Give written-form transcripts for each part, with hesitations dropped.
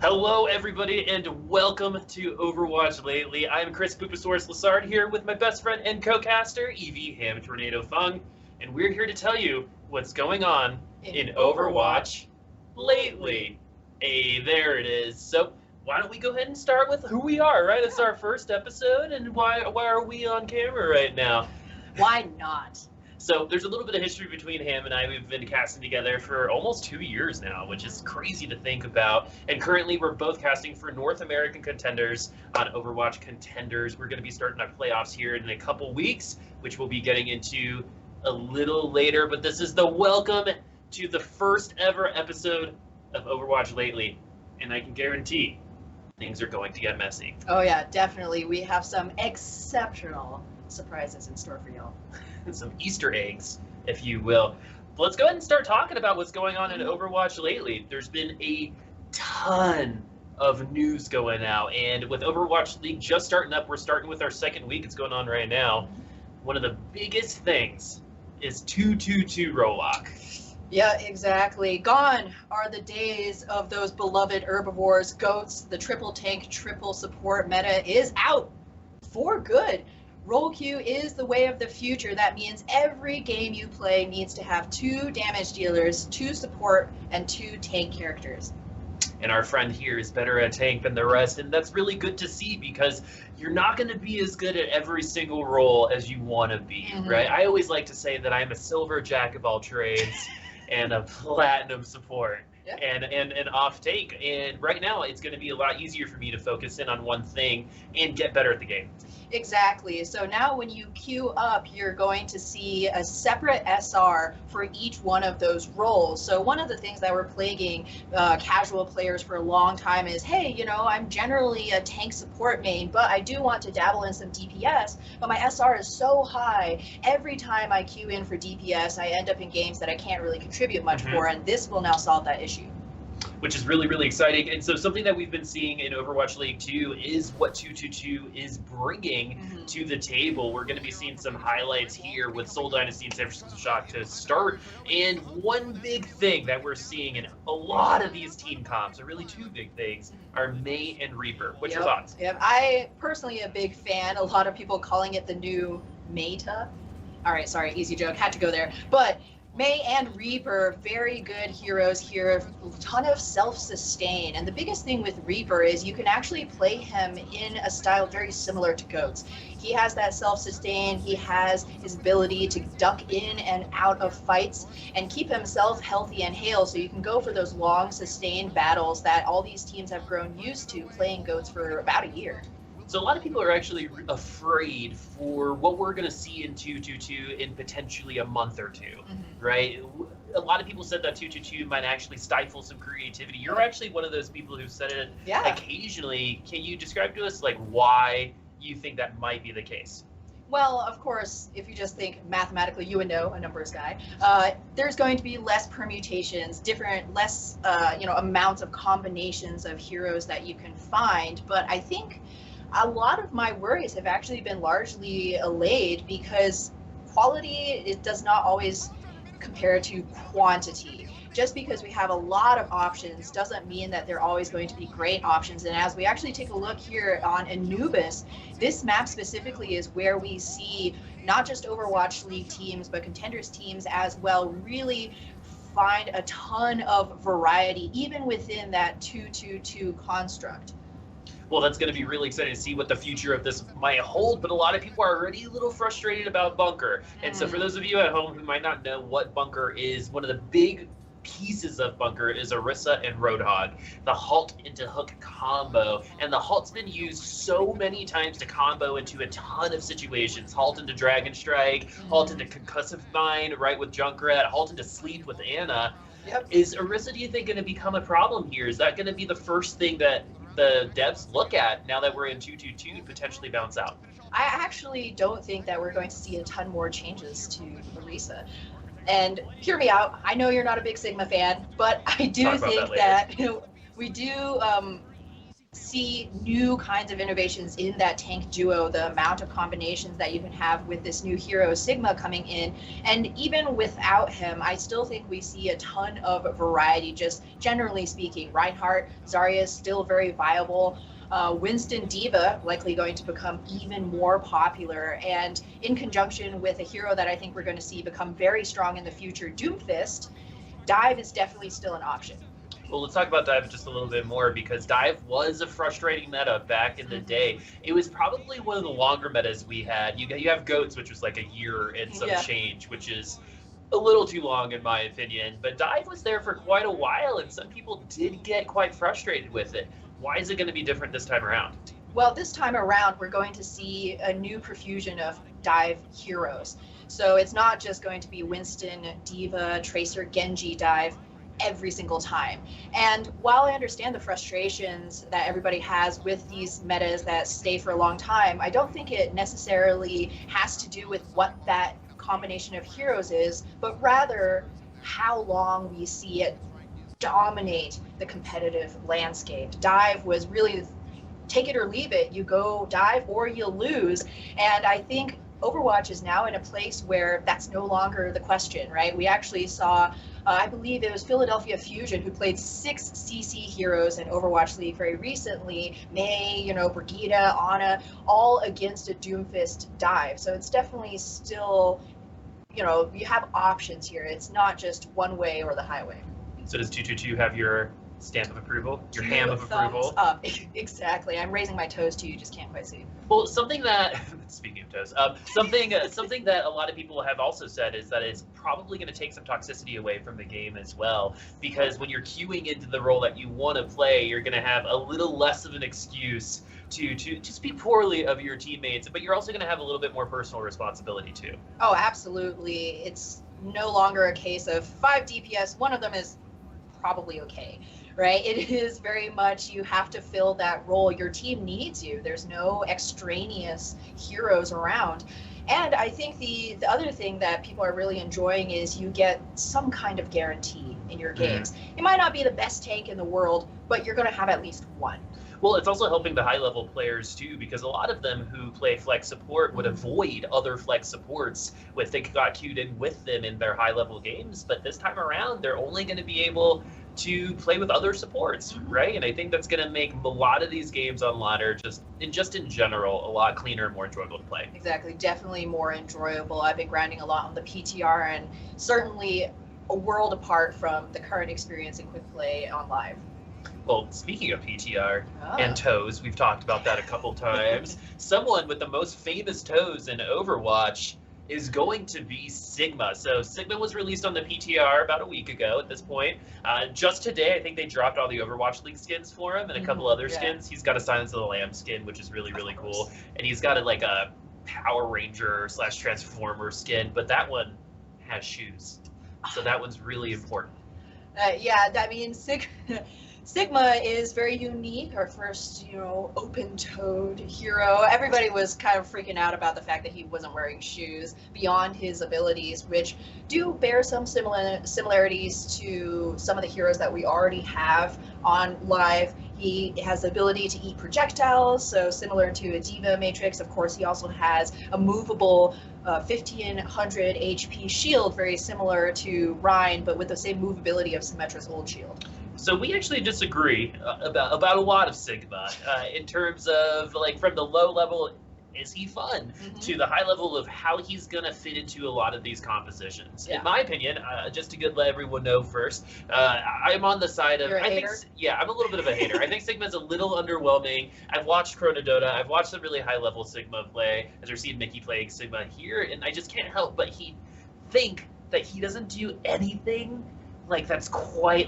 Hello, everybody, and welcome to Overwatch Lately. I'm Chris Boopasaurus Lassard here with my best friend and co-caster, Evie Feng, and we're here to tell you what's going on in Overwatch lately. Hey, there it is. So, why don't we go ahead and start with who we are, right? It's our first episode, and why are we on camera right now? Why not? So there's a little bit of history between him and I. We've been casting together for almost 2 years now, which is crazy to think about. And currently we're both casting for North American Contenders on Overwatch Contenders. We're going to be starting our playoffs here in a couple weeks, which we'll be getting into a little later. But this is the welcome to the first ever episode of Overwatch Lately. And I can guarantee things are going to get messy. Oh yeah, definitely. We have some exceptional surprises in store for y'all. Some Easter eggs, if you will. But let's go ahead and start talking about what's going on in Overwatch lately. There's been a ton of news going out, and with Overwatch League just starting up, we're starting with our second week. It's going on right now. One of the biggest things is 2-2-2 Rolock. Yeah, exactly. Gone are the days of those beloved herbivores, goats. The triple tank, triple support meta is out for good. Role queue is the way of the future. That means every game you play needs to have 2 damage dealers, 2 support, and 2 tank characters. And our friend here is better at tank than the rest, and that's really good to see because you're not going to be as good at every single role as you want to be, right? I always like to say that I'm a silver jack of all trades and a platinum support. Yep. And off tank. And right now, it's going to be a lot easier for me to focus in on one thing and get better at the game. Exactly. So now when you queue up, you're going to see a separate SR for each one of those roles. So one of the things that were plaguing casual players for a long time is, hey, you know, I'm generally a tank support main, but I do want to dabble in some DPS, but my SR is so high. Every time I queue in for DPS, I end up in games that I can't really contribute much for, and this will now solve that issue. Which is really, really exciting. And so something that we've been seeing in Overwatch League 2 is what 2-2-2 is bringing to the table. We're going to be seeing some highlights here with Seoul Dynasty and San Francisco Shock to start. And one big thing that we're seeing in a lot of these team comps, or really 2 big things, are Mei and Reaper. What's your thoughts? Yep. I personally am a big fan. A lot of people calling it the new meta. All right, sorry, easy joke. Had to go there. But Mei and Reaper, very good heroes here, a ton of self-sustain. And the biggest thing with Reaper is you can actually play him in a style very similar to Goats. He has that self-sustain, he has his ability to duck in and out of fights and keep himself healthy and hale, so you can go for those long sustained battles that all these teams have grown used to playing Goats for about a year. So a lot of people are actually afraid for what we're going to see in 2-2-2 in potentially a month or 2, right? A lot of people said that 2-2-2 might actually stifle some creativity. You're actually one of those people who said it occasionally. Can you describe to us like why you think that might be the case? Well, of course, if you just think mathematically, you would know, a numbers guy, there's going to be less permutations, less amounts of combinations of heroes that you can find. But I think a lot of my worries have actually been largely allayed because quality, it does not always compare to quantity. Just because we have a lot of options doesn't mean that they're always going to be great options. And as we actually take a look here on Anubis, this map specifically is where we see not just Overwatch League teams, but Contenders teams as well really find a ton of variety, even within that 2-2-2 construct. Well, that's going to be really exciting to see what the future of this might hold, but a lot of people are already a little frustrated about Bunker. And so for those of you at home who might not know what Bunker is, one of the big pieces of Bunker is Orisa and Roadhog, the halt into hook combo. And the halt's been used so many times to combo into a ton of situations. Halt into Dragon Strike, halt into Concussive Mine, right, with Junkrat, halt into Sleep with Ana. Yep. Is Orisa, do you think, going to become a problem here? Is that going to be the first thing that the devs look at now that we're in 2-2-2 to potentially bounce out? I actually don't think that we're going to see a ton more changes to Orisa. And hear me out, I know you're not a big Sigma fan, but I do think that we do see new kinds of innovations in that tank duo, the amount of combinations that you can have with this new hero Sigma coming in. And even without him, I still think we see a ton of variety, just generally speaking. Reinhardt, Zarya is still very viable. Winston Diva likely going to become even more popular, and in conjunction with a hero that I think we're going to see become very strong in the future, Doomfist, Dive is definitely still an option. Well, let's talk about Dive just a little bit more, because Dive was a frustrating meta back in the day. It was probably one of the longer metas we had. You have Goats, which was like a year and some change, which is a little too long in my opinion. But Dive was there for quite a while, and some people did get quite frustrated with it. Why is it going to be different this time around? Well, this time around, we're going to see a new profusion of Dive heroes. So it's not just going to be Winston, Diva, Tracer, Genji Dive every single time. And while I understand the frustrations that everybody has with these metas that stay for a long time, I don't think it necessarily has to do with what that combination of heroes is, but rather how long we see it dominate the competitive landscape. Dive was really take it or leave it. You go Dive or you lose. And I think Overwatch is now in a place where that's no longer the question, right? We actually saw, I believe it was Philadelphia Fusion, who played 6 CC heroes in Overwatch League very recently. Mei, Brigitte, Ana, all against a Doomfist Dive. So it's definitely still, you have options here. It's not just one way or the highway. So does 222 have your stamp of approval, your ham of approval? Up. Exactly. I'm raising my toes to you, just can't quite see. Well, something that, speaking of toes, something that a lot of people have also said is that it's probably going to take some toxicity away from the game as well, because when you're queuing into the role that you want to play, you're going to have a little less of an excuse to speak poorly of your teammates, but you're also going to have a little bit more personal responsibility too. Oh, absolutely. It's no longer a case of 5 DPS, one of them is probably okay. Right? It is very much you have to fill that role. Your team needs you. There's no extraneous heroes around. And I think the other thing that people are really enjoying is you get some kind of guarantee in your games. It might not be the best tank in the world, but you're going to have at least one. Well, it's also helping the high-level players, too, because a lot of them who play flex support would avoid other flex supports if they got queued in with them in their high-level games. But this time around, they're only going to be able to play with other supports, right? And I think that's going to make a lot of these games on ladder, just in general, a lot cleaner and more enjoyable to play. Exactly. Definitely more enjoyable. I've been grinding a lot on the PTR, and certainly a world apart from the current experience in quick play on live. Well, speaking of PTR and toes, we've talked about that a couple times. Someone with the most famous toes in Overwatch is going to be Sigma. So Sigma was released on the PTR about a week ago at this point. Just today, I think they dropped all the Overwatch League skins for him and a couple other skins. He's got a Silence of the Lambs skin, which is really, really cool. And he's got a Power Ranger / Transformer skin, but that one has shoes. So that one's really important. Yeah, I mean, Sigma is very unique. Our first, open-toed hero. Everybody was kind of freaking out about the fact that he wasn't wearing shoes beyond his abilities, which do bear some similarities to some of the heroes that we already have on live. He has the ability to eat projectiles, so similar to a Diva Matrix. Of course, he also has a movable 1500 HP shield, very similar to Rhine, but with the same movability of Symmetra's old shield. So we actually disagree about a lot of Sigma in terms of from the low level, is he fun, to the high level of how he's going to fit into a lot of these compositions. Yeah. In my opinion, just to let everyone know first, I'm on the side of, You're a hater? I'm a little bit of a hater. I think Sigma's a little underwhelming. I've watched Chronodota, I've watched some really high level Sigma play, as we're seeing Mickey playing Sigma here, and I just can't help but think that he doesn't do anything that's quite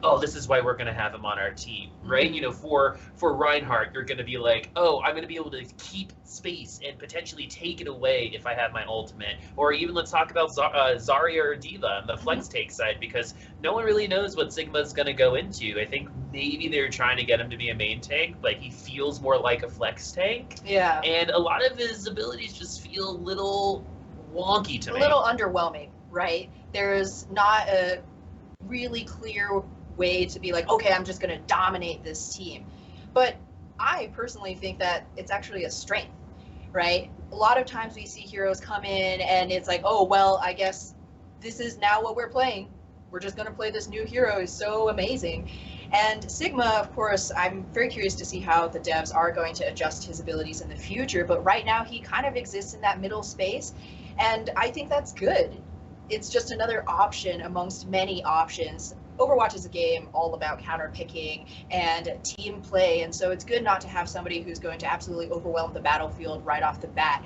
oh, this is why we're going to have him on our team, right? For Reinhardt, you're going to be oh, I'm going to be able to keep space and potentially take it away if I have my ultimate. Or even let's talk about Zarya or Diva on the flex take side, because no one really knows what Sigma's going to go into. I think maybe they're trying to get him to be a main tank, but he feels more like a flex tank. Yeah. And a lot of his abilities just feel a little wonky to me. A little underwhelming, right? There's not a really clear way to be okay, I'm just going to dominate this team. But I personally think that it's actually a strength, right? A lot of times we see heroes come in and it's like, oh, well, I guess this is now what we're playing. We're just going to play this new hero. Is so amazing. And Sigma, of course, I'm very curious to see how the devs are going to adjust his abilities in the future. But right now, he kind of exists in that middle space. And I think that's good. It's just another option amongst many options. Overwatch is a game all about counter picking and team play. And so it's good not to have somebody who's going to absolutely overwhelm the battlefield right off the bat.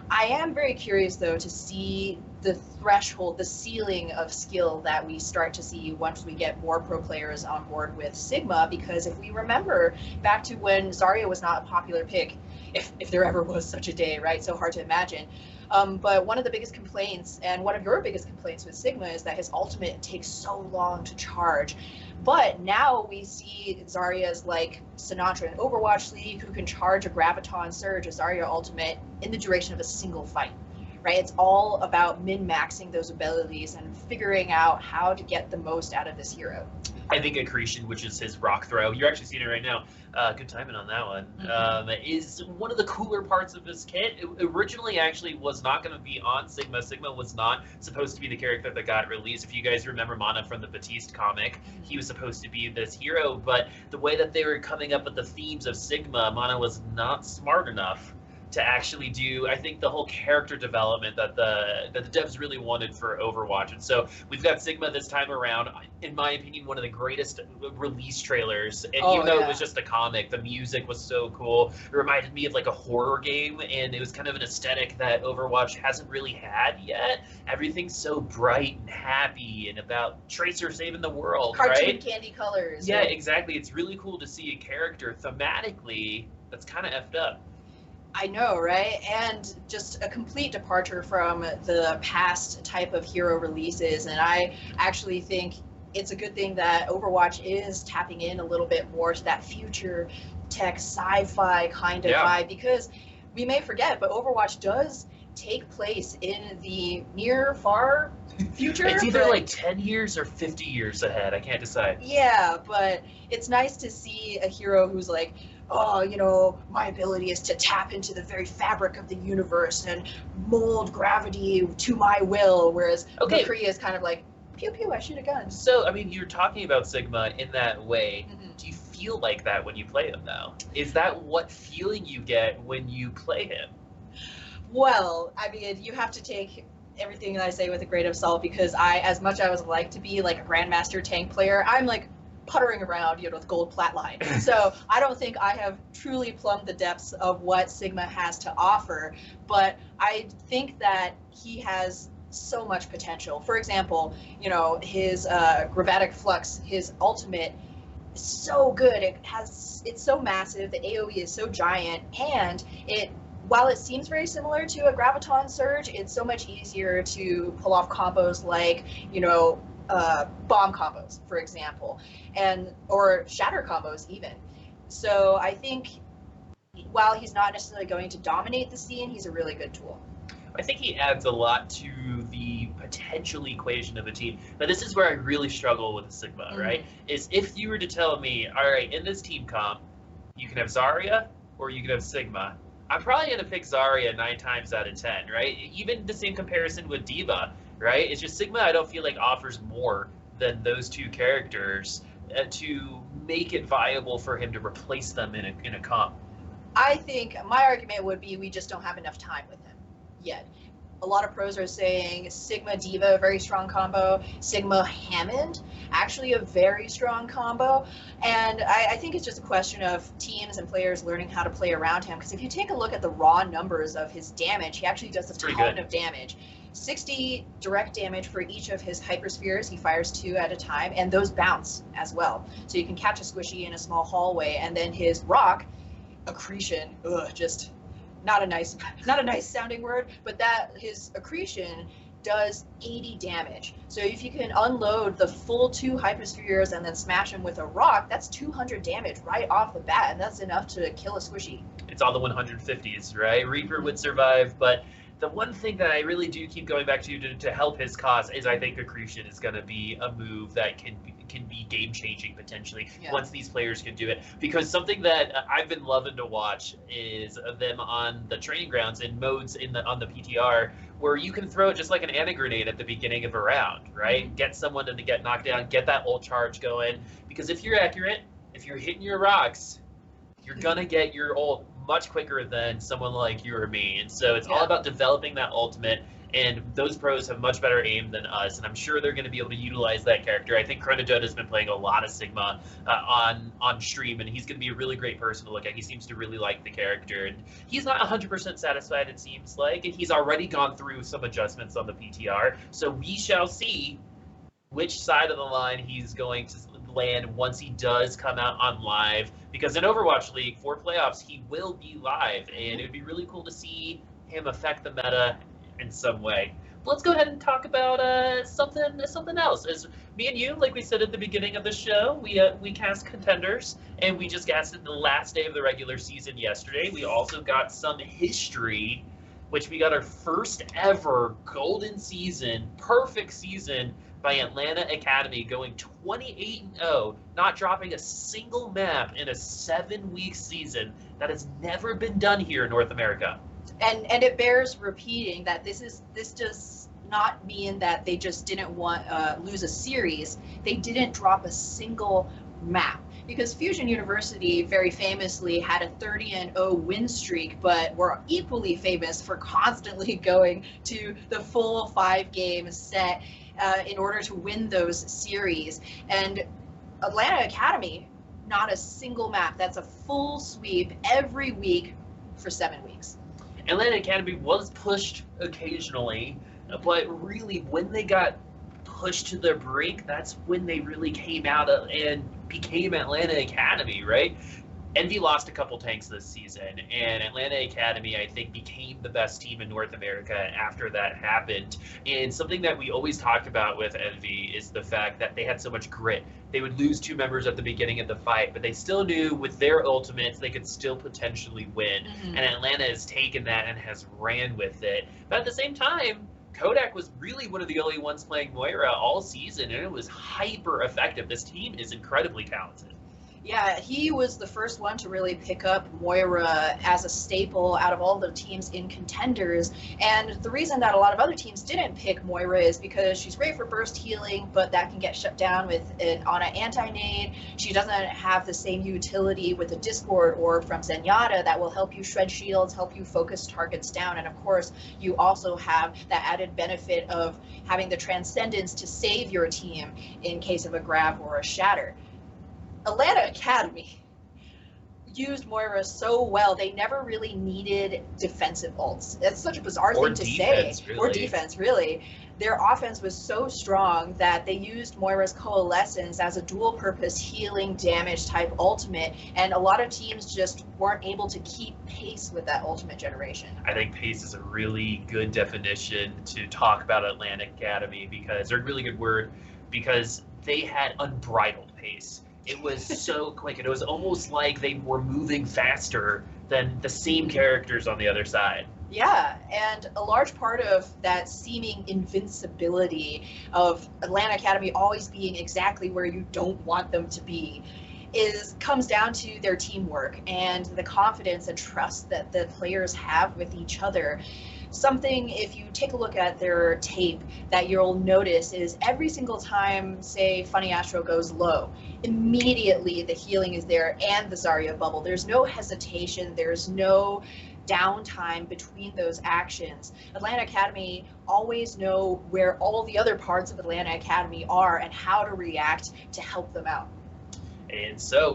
I am very curious, though, to see the threshold, the ceiling of skill that we start to see once we get more pro players on board with Sigma, because if we remember back to when Zarya was not a popular pick, if there ever was such a day, right? So hard to imagine. But one of the biggest complaints, and one of your biggest complaints with Sigma, is that his ultimate takes so long to charge. But now we see Zarya's like Sinatra in Overwatch League, who can charge a Graviton Surge, a Zarya ultimate, in the duration of a single fight. Right? It's all about min-maxing those abilities and figuring out how to get the most out of this hero. I think Accretion, which is his rock throw, you're actually seeing it right now. Good timing on that one. Is one of the cooler parts of this kit. It originally actually was not going to be on Sigma. Sigma was not supposed to be the character that got released. If you guys remember Mana from the Batiste comic, he was supposed to be this hero, but the way that they were coming up with the themes of Sigma, Mana was not smart enough to actually do, I think, the whole character development that the devs really wanted for Overwatch. And so we've got Sigma this time around, in my opinion, one of the greatest release trailers. And even though it was just a comic, the music was so cool. It reminded me of like a horror game, and it was kind of an aesthetic that Overwatch hasn't really had yet. Everything's so bright and happy and about Tracer saving the world, Cartoon right? candy colors. Yeah, exactly. It's really cool to see a character thematically that's kind of effed up. I know, right? And just a complete departure from the past type of hero releases. And I actually think it's a good thing that Overwatch is tapping in a little bit more to that future tech sci-fi kind of vibe, because we may forget, but Overwatch does take place in the near far future. It's either like 10 years or 50 years ahead. I can't decide. Yeah, but it's nice to see a hero who's like, oh, you know, my ability is to tap into the very fabric of the universe and mold gravity to my will, whereas McCree is kind of like, pew pew, I shoot a gun. So, I mean, you're talking about Sigma in that way. Do you feel like that when you play him, though? Is that what feeling you get when you play him? Well, I mean, you have to take everything that I say with a grain of salt, because I, as much as I would like to be like a Grandmaster tank player, I'm like puttering around, you know, with gold plat line. So I don't think I have truly plumbed the depths of what Sigma has to offer, but I think that he has so much potential. For example, you know, his Gravatic Flux, his ultimate, is so good. It's so massive, the AoE is so giant, and while it seems very similar to a Graviton Surge, it's so much easier to pull off combos like, you know, bomb combos, for example, or shatter combos even. So I think while he's not necessarily going to dominate the scene, he's a really good tool. I think he adds a lot to the potential equation of a team. Now, this is where I really struggle with Sigma, right? Is if you were to tell me, all right, in this team comp, you can have Zarya or you can have Sigma, I'm probably going to pick Zarya 9 times out of 10, right? Even the same comparison with D.Va, right? It's just Sigma, I don't feel like offers more than those two characters to make it viable for him to replace them in a comp. I think my argument would be we just don't have enough time with him yet. A lot of pros are saying Sigma D.Va, a very strong combo. Sigma Hammond, actually a very strong combo. And I think it's just a question of teams and players learning how to play around him. Because if you take a look at the raw numbers of his damage, he actually does a ton of damage. 60 direct damage for each of his hyperspheres. He fires 2 at a time, and those bounce as well. So you can catch a squishy in a small hallway. And then his rock, Accretion, just not a nice sounding word, but that his Accretion does 80 damage. So if you can unload the full 2 hyperspheres and then smash them with a rock, that's 200 damage right off the bat, and that's enough to kill a squishy. It's all the 150s, right? Reaper would survive, but The one thing that I really do keep going back to help his cause is I think accretion is going to be a move that can be game changing potentially once these players can do it. Because something that I've been loving to watch is them on the training grounds in modes on the PTR where you can throw it just like an anti grenade at the beginning of a round, right? Mm-hmm. Get someone to get knocked down, get that ult charge going. Because if you're accurate, if you're hitting your rocks, you're gonna get your ult much quicker than someone like you or me. And so it's all about developing that ultimate, and those pros have much better aim than us, and I'm sure they're going to be able to utilize that character. I think Chronodota has been playing a lot of Sigma on stream, and he's going to be a really great person to look at. He seems to really like the character, and he's not 100% satisfied, it seems like, and he's already gone through some adjustments on the PTR, so we shall see which side of the line he's going to land once he does come out on live, because in Overwatch League for playoffs he will be live, and it would be really cool to see him affect the meta in some way. Let's go ahead and talk about something else. As me and you, like we said at the beginning of the show, we cast contenders, and we just casted the last day of the regular season yesterday. We also got some history, which we got our first ever golden season, perfect season by Atlanta Academy, going 28-0, not dropping a single map in a 7-week season. That has never been done here in North America. And it bears repeating that this does not mean that they just didn't lose a series. They didn't drop a single map. Because Fusion University very famously had a 30-0 win streak, but were equally famous for constantly going to the full 5-game set in order to win those series. And Atlanta Academy, not a single map. That's a full sweep every week for 7 weeks. Atlanta Academy was pushed occasionally, but really when they got pushed to the brink, that's when they really came out and became Atlanta Academy, right? Envy lost a couple tanks this season, and Atlanta Academy, I think, became the best team in North America after that happened. And something that we always talked about with Envy is the fact that they had so much grit. They would lose 2 members at the beginning of the fight, but they still knew with their ultimates they could still potentially win. Mm-hmm. And Atlanta has taken that and has ran with it. But at the same time, Kodak was really one of the only ones playing Moira all season, and it was hyper effective. This team is incredibly talented. Yeah, he was the first one to really pick up Moira as a staple out of all the teams in contenders. And the reason that a lot of other teams didn't pick Moira is because she's great for burst healing, but that can get shut down with on an anti-nade. She doesn't have the same utility with a Discord or from Zenyatta that will help you shred shields, help you focus targets down. And of course, you also have that added benefit of having the transcendence to save your team in case of a grab or a shatter. Atlanta Academy used Moira so well, they never really needed defensive ults. That's such a bizarre thing to say. Really. Or defense, really. Their offense was so strong that they used Moira's Coalescence as a dual-purpose healing damage type ultimate, and a lot of teams just weren't able to keep pace with that ultimate generation. I think pace is a really good definition to talk about Atlanta Academy, because they're a really good word, because they had unbridled pace. It was so quick, and it was almost like they were moving faster than the same characters on the other side. Yeah, and a large part of that seeming invincibility of Atlanta Academy always being exactly where you don't want them to be comes down to their teamwork and the confidence and trust that the players have with each other. Something, if you take a look at their tape, that you'll notice is every single time, say, Funny Astro goes low, immediately the healing is there and the Zarya bubble. There's no hesitation, there's no downtime between those actions. Atlanta Academy always know where all the other parts of Atlanta Academy are and how to react to help them out. And so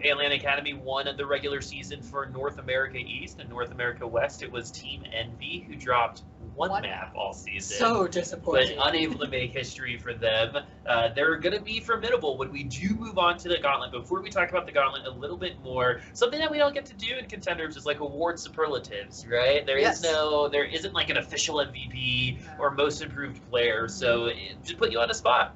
Atlanta Academy won the regular season for North America East and North America West. It was Team Envy who dropped one map all season. So disappointing. But unable to make history for them. They're going to be formidable when we do move on to the Gauntlet. Before we talk about the Gauntlet a little bit more, something that we don't get to do in contenders is like award superlatives, right? There isn't like an official MVP or most improved player. So just put you on a spot.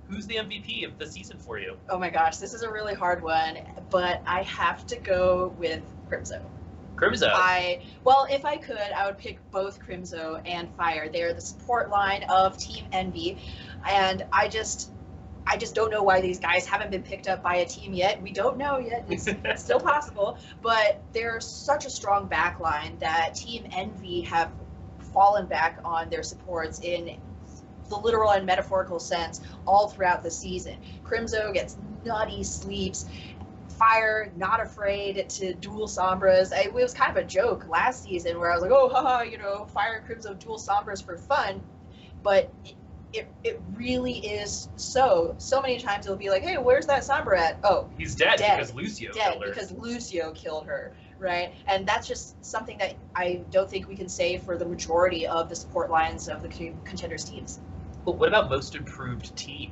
Who's the MVP of the season for you? Oh my gosh, this is a really hard one, but I have to go with Crimzo. Crimzo. Well, if I could, I would pick both Crimzo and Fire. They're the support line of Team Envy, and I just don't know why these guys haven't been picked up by a team yet. We don't know yet. It's still possible, but they're such a strong backline that Team Envy have fallen back on their supports in the literal and metaphorical sense all throughout the season. Crimzo gets nutty sleeps. Fire, not afraid to duel Sombras. It was kind of a joke last season where I was like, oh, haha, Fire and Crimzo duel Sombras for fun. But it really is so. So many times it'll be like, hey, where's that Sombra at? Oh, he's dead because Lucio killed her. Because Lucio killed her, right? And that's just something that I don't think we can say for the majority of the support lines of the contenders teams. But what about most improved team?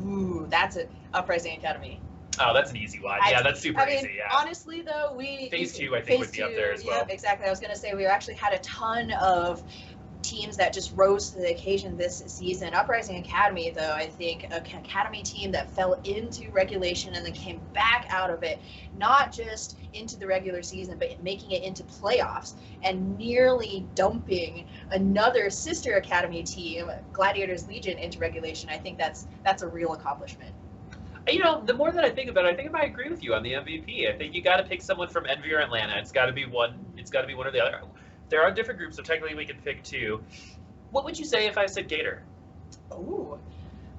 Ooh, that's it. Uprising Academy. Oh, that's an easy one. Yeah, that's super easy. Yeah. Honestly, though, Phase 2, I think, would be up there as well. Yep, exactly. I was going to say we actually had a ton of teams that just rose to the occasion this season. Uprising Academy, though, I think an academy team that fell into regulation and then came back out of it, not just into the regular season, but making it into playoffs and nearly dumping another sister academy team, Gladiators Legion, into regulation. I think that's a real accomplishment. The more that I think about it, I think I might agree with you on the MVP. I think you got to pick someone from Envy or Atlanta. It's got to be one. It's got to be one or the other. There are different groups, so technically we can pick two. What would you say if I said Gator? Ooh,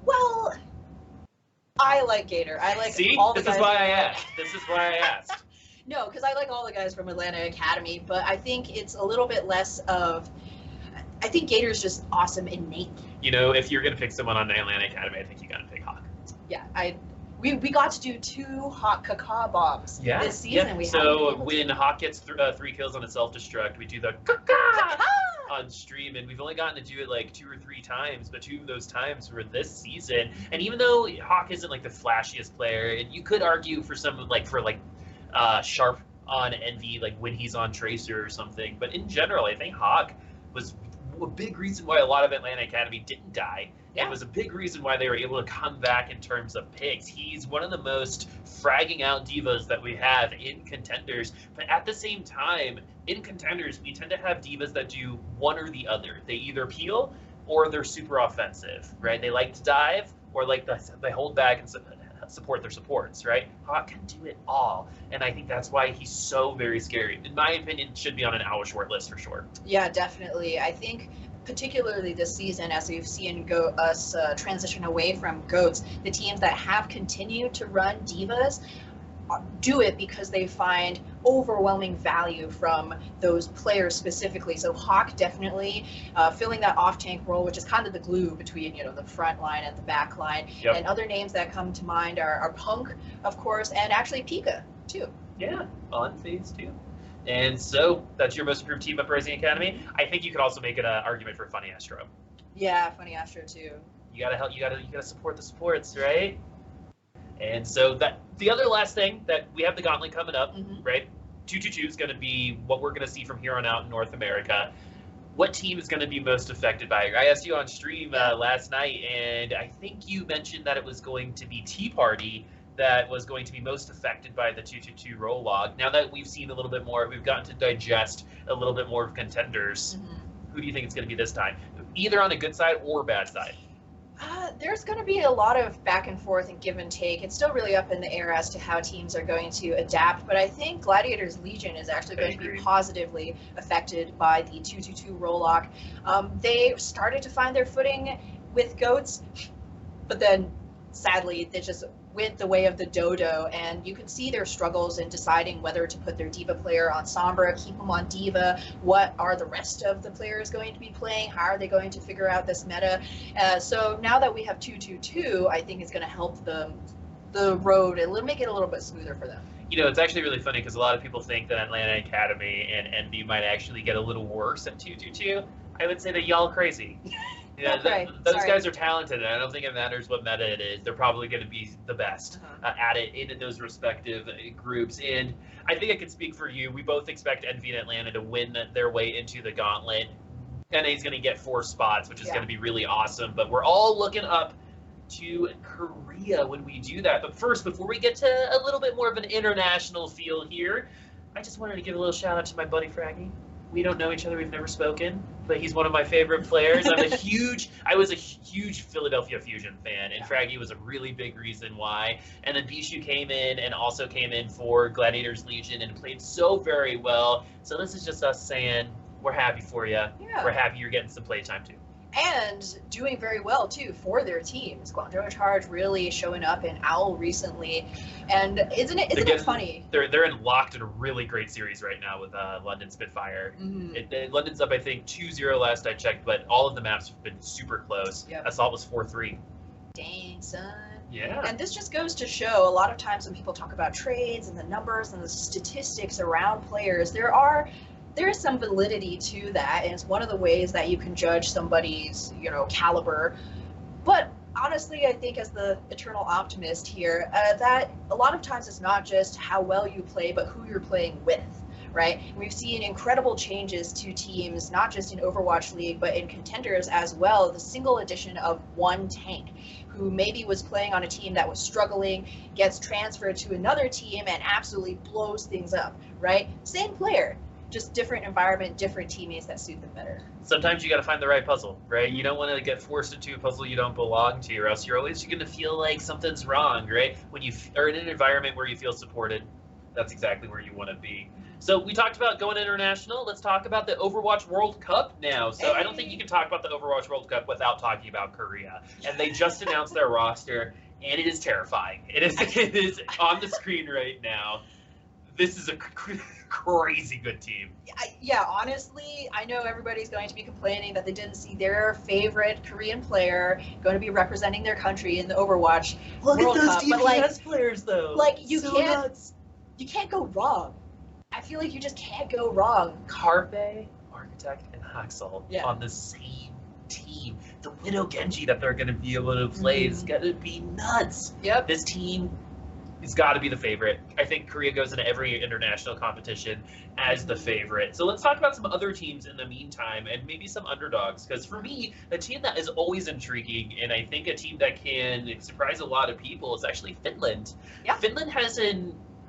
well, I like Gator. I like all the guys. This is why I asked. This is why I asked. No, because I like all the guys from Atlanta Academy, but I think it's a little bit less of. I think Gator's just awesome innately. If you're gonna pick someone on the Atlanta Academy, I think you gotta pick Hawk. Yeah, we got to do 2 Hawk Caca bombs this season. Yeah. So when Hawk gets 3 kills on a self-destruct, we do the Caca on stream, and we've only gotten to do it like 2 or 3 times, but 2 of those times were this season. And even though Hawk isn't like the flashiest player, and you could argue for some Sharp on Envy, like when he's on Tracer or something, but in general, I think Hawk was a big reason why a lot of Atlanta Academy didn't die. Yeah. It was a big reason why they were able to come back in terms of picks. He's one of the most fragging out divas that we have in contenders, but at the same time, in contenders, we tend to have divas that do one or the other. They either peel or they're super offensive, right? They like to dive or they hold back and support their supports, right? Hawk can do it all, and I think that's why he's so very scary. In my opinion, should be on an hour short list for sure. Yeah, definitely. I think particularly this season, as we've seen us transition away from GOATs, the teams that have continued to run divas do it because they find overwhelming value from those players specifically. So Hawk definitely filling that off-tank role, which is kind of the glue between the front line and the back line. Yep. And other names that come to mind are Punk, of course, and actually Pika too. Yeah, on Phase 2. And so that's your most improved team, Uprising Academy. I think you could also make an argument for Funny Astro. Yeah, Funny Astro too. You gotta help. You gotta support the supports, right? And so that the other last thing that we have the gauntlet coming up, right? 222 is going to be what we're going to see from here on out in North America. What team is going to be most affected by it? I asked you on stream last night, and I think you mentioned that it was going to be Tea Party that was going to be most affected by the 222 roll log. Now that we've seen a little bit more, we've gotten to digest a little bit more of contenders. Who do you think it's going to be this time? Either on a good side or bad side? There's going to be a lot of back and forth and give and take. It's still really up in the air as to how teams are going to adapt, but I think Gladiators Legion is actually going to be positively affected by the 222 roll lock. They started to find their footing with GOATs, but then sadly they just went the way of the dodo, and you can see their struggles in deciding whether to put their diva player on Sombra, keep them on diva. What are the rest of the players going to be playing? How are they going to figure out this meta? So now that we have 222, I think it's going to help the road and make it a little bit smoother for them. It's actually really funny because a lot of people think that Atlanta Academy and Envy might actually get a little worse at 222. I would say that y'all crazy. Those guys are talented, and I don't think it matters what meta it is. They're probably going to be the best at it in those respective groups. And I think I can speak for you. We both expect Envy and Atlanta to win their way into the gauntlet. NA is going to get 4 spots, which is going to be really awesome. But we're all looking up to Korea when we do that. But first, before we get to a little bit more of an international feel here, I just wanted to give a little shout out to my buddy Fraggy. We don't know each other, we've never spoken, but he's one of my favorite players. I was a huge Philadelphia Fusion fan, and Fraggy was a really big reason why. And then Bishu came in and also came in for Gladiators Legion and played so very well. So this is just us saying, we're happy for you. Yeah. We're happy you're getting some playtime too. And doing very well too for their teams. Guangzhou Charge really showing up in OWL recently, and isn't it funny? They're locked in a really great series right now with London Spitfire. Mm-hmm. London's up, I think 2-0 last I checked, but all of the maps have been super close. Yep. Assault was 4-3. Dang, son. Yeah. And this just goes to show a lot of times when people talk about trades and the numbers and the statistics around players, there is some validity to that, and it's one of the ways that you can judge somebody's, caliber. But honestly, I think as the eternal optimist here, that a lot of times it's not just how well you play, but who you're playing with, right? We've seen incredible changes to teams, not just in Overwatch League, but in contenders as well. The single addition of one tank who maybe was playing on a team that was struggling, gets transferred to another team and absolutely blows things up, right? Same player, just different environment, different teammates that suit them better. Sometimes you got to find the right puzzle, right? You don't want to get forced into a puzzle you don't belong to, or else you're always going to feel like something's wrong, right? When you are in an environment where you feel supported, that's exactly where you want to be. So we talked about going international. Let's talk about the Overwatch World Cup now. So I don't think you can talk about the Overwatch World Cup without talking about Korea. And they just announced their roster, and it is terrifying. It is on the screen right now. This is a crazy good team. Yeah, honestly, I know everybody's going to be complaining that they didn't see their favorite Korean player going to be representing their country in the Overwatch World Cup. Look at those DPS players, though. You can't go wrong. I feel like you just can't go wrong. Carpe, Architect, and Haxel on the same team. The Widow Genji that they're going to be able to play is going to be nuts. Yep. This team has got to be the favorite. I think Korea goes into every international competition as the favorite. So let's talk about some other teams in the meantime and maybe some underdogs. Because for me, a team that is always intriguing, and I think a team that can surprise a lot of people, is actually Finland. Yeah. Finland has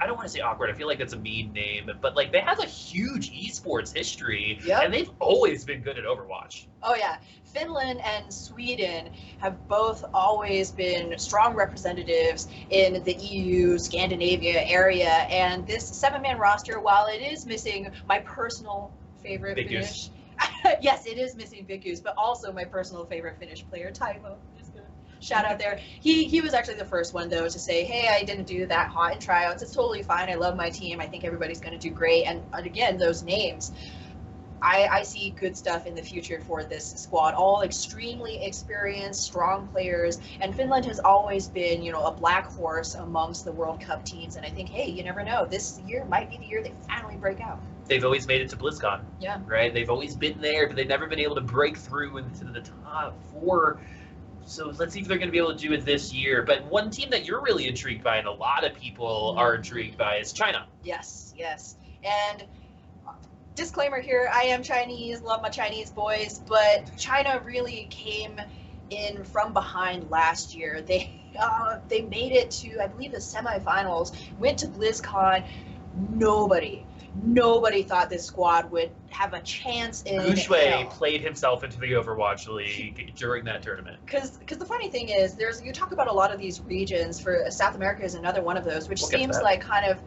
I don't want to say awkward, I feel like that's a mean name, but they have a huge esports history, and they've always been good at Overwatch. Oh yeah, Finland and Sweden have both always been strong representatives in the EU, Scandinavia area, and this 7-man roster, while it is missing my personal favorite Finnish, yes, it is missing Vikus, but also my personal favorite Finnish player, Taivo. Shout out there. He was actually the first one, though, to say, hey, I didn't do that hot in tryouts. It's totally fine. I love my team. I think everybody's going to do great. And again, those names, I see good stuff in the future for this squad. All extremely experienced, strong players. And Finland has always been, a black horse amongst the World Cup teams. And I think, hey, you never know. This year might be the year they finally break out. They've always made it to BlizzCon. Yeah. Right? They've always been there, but they've never been able to break through into the top 4. So let's see if they're going to be able to do it this year. But one team that you're really intrigued by, and a lot of people are intrigued by, is China. Yes. And disclaimer here, I am Chinese, love my Chinese boys, but China really came in from behind last year. They made it to, I believe, the semifinals, went to BlizzCon. Nobody thought this squad would have a chance in Gushui played himself into the Overwatch League during that tournament. Because the funny thing is, you talk about a lot of these regions. For South America is another one of those, which seems like kind of,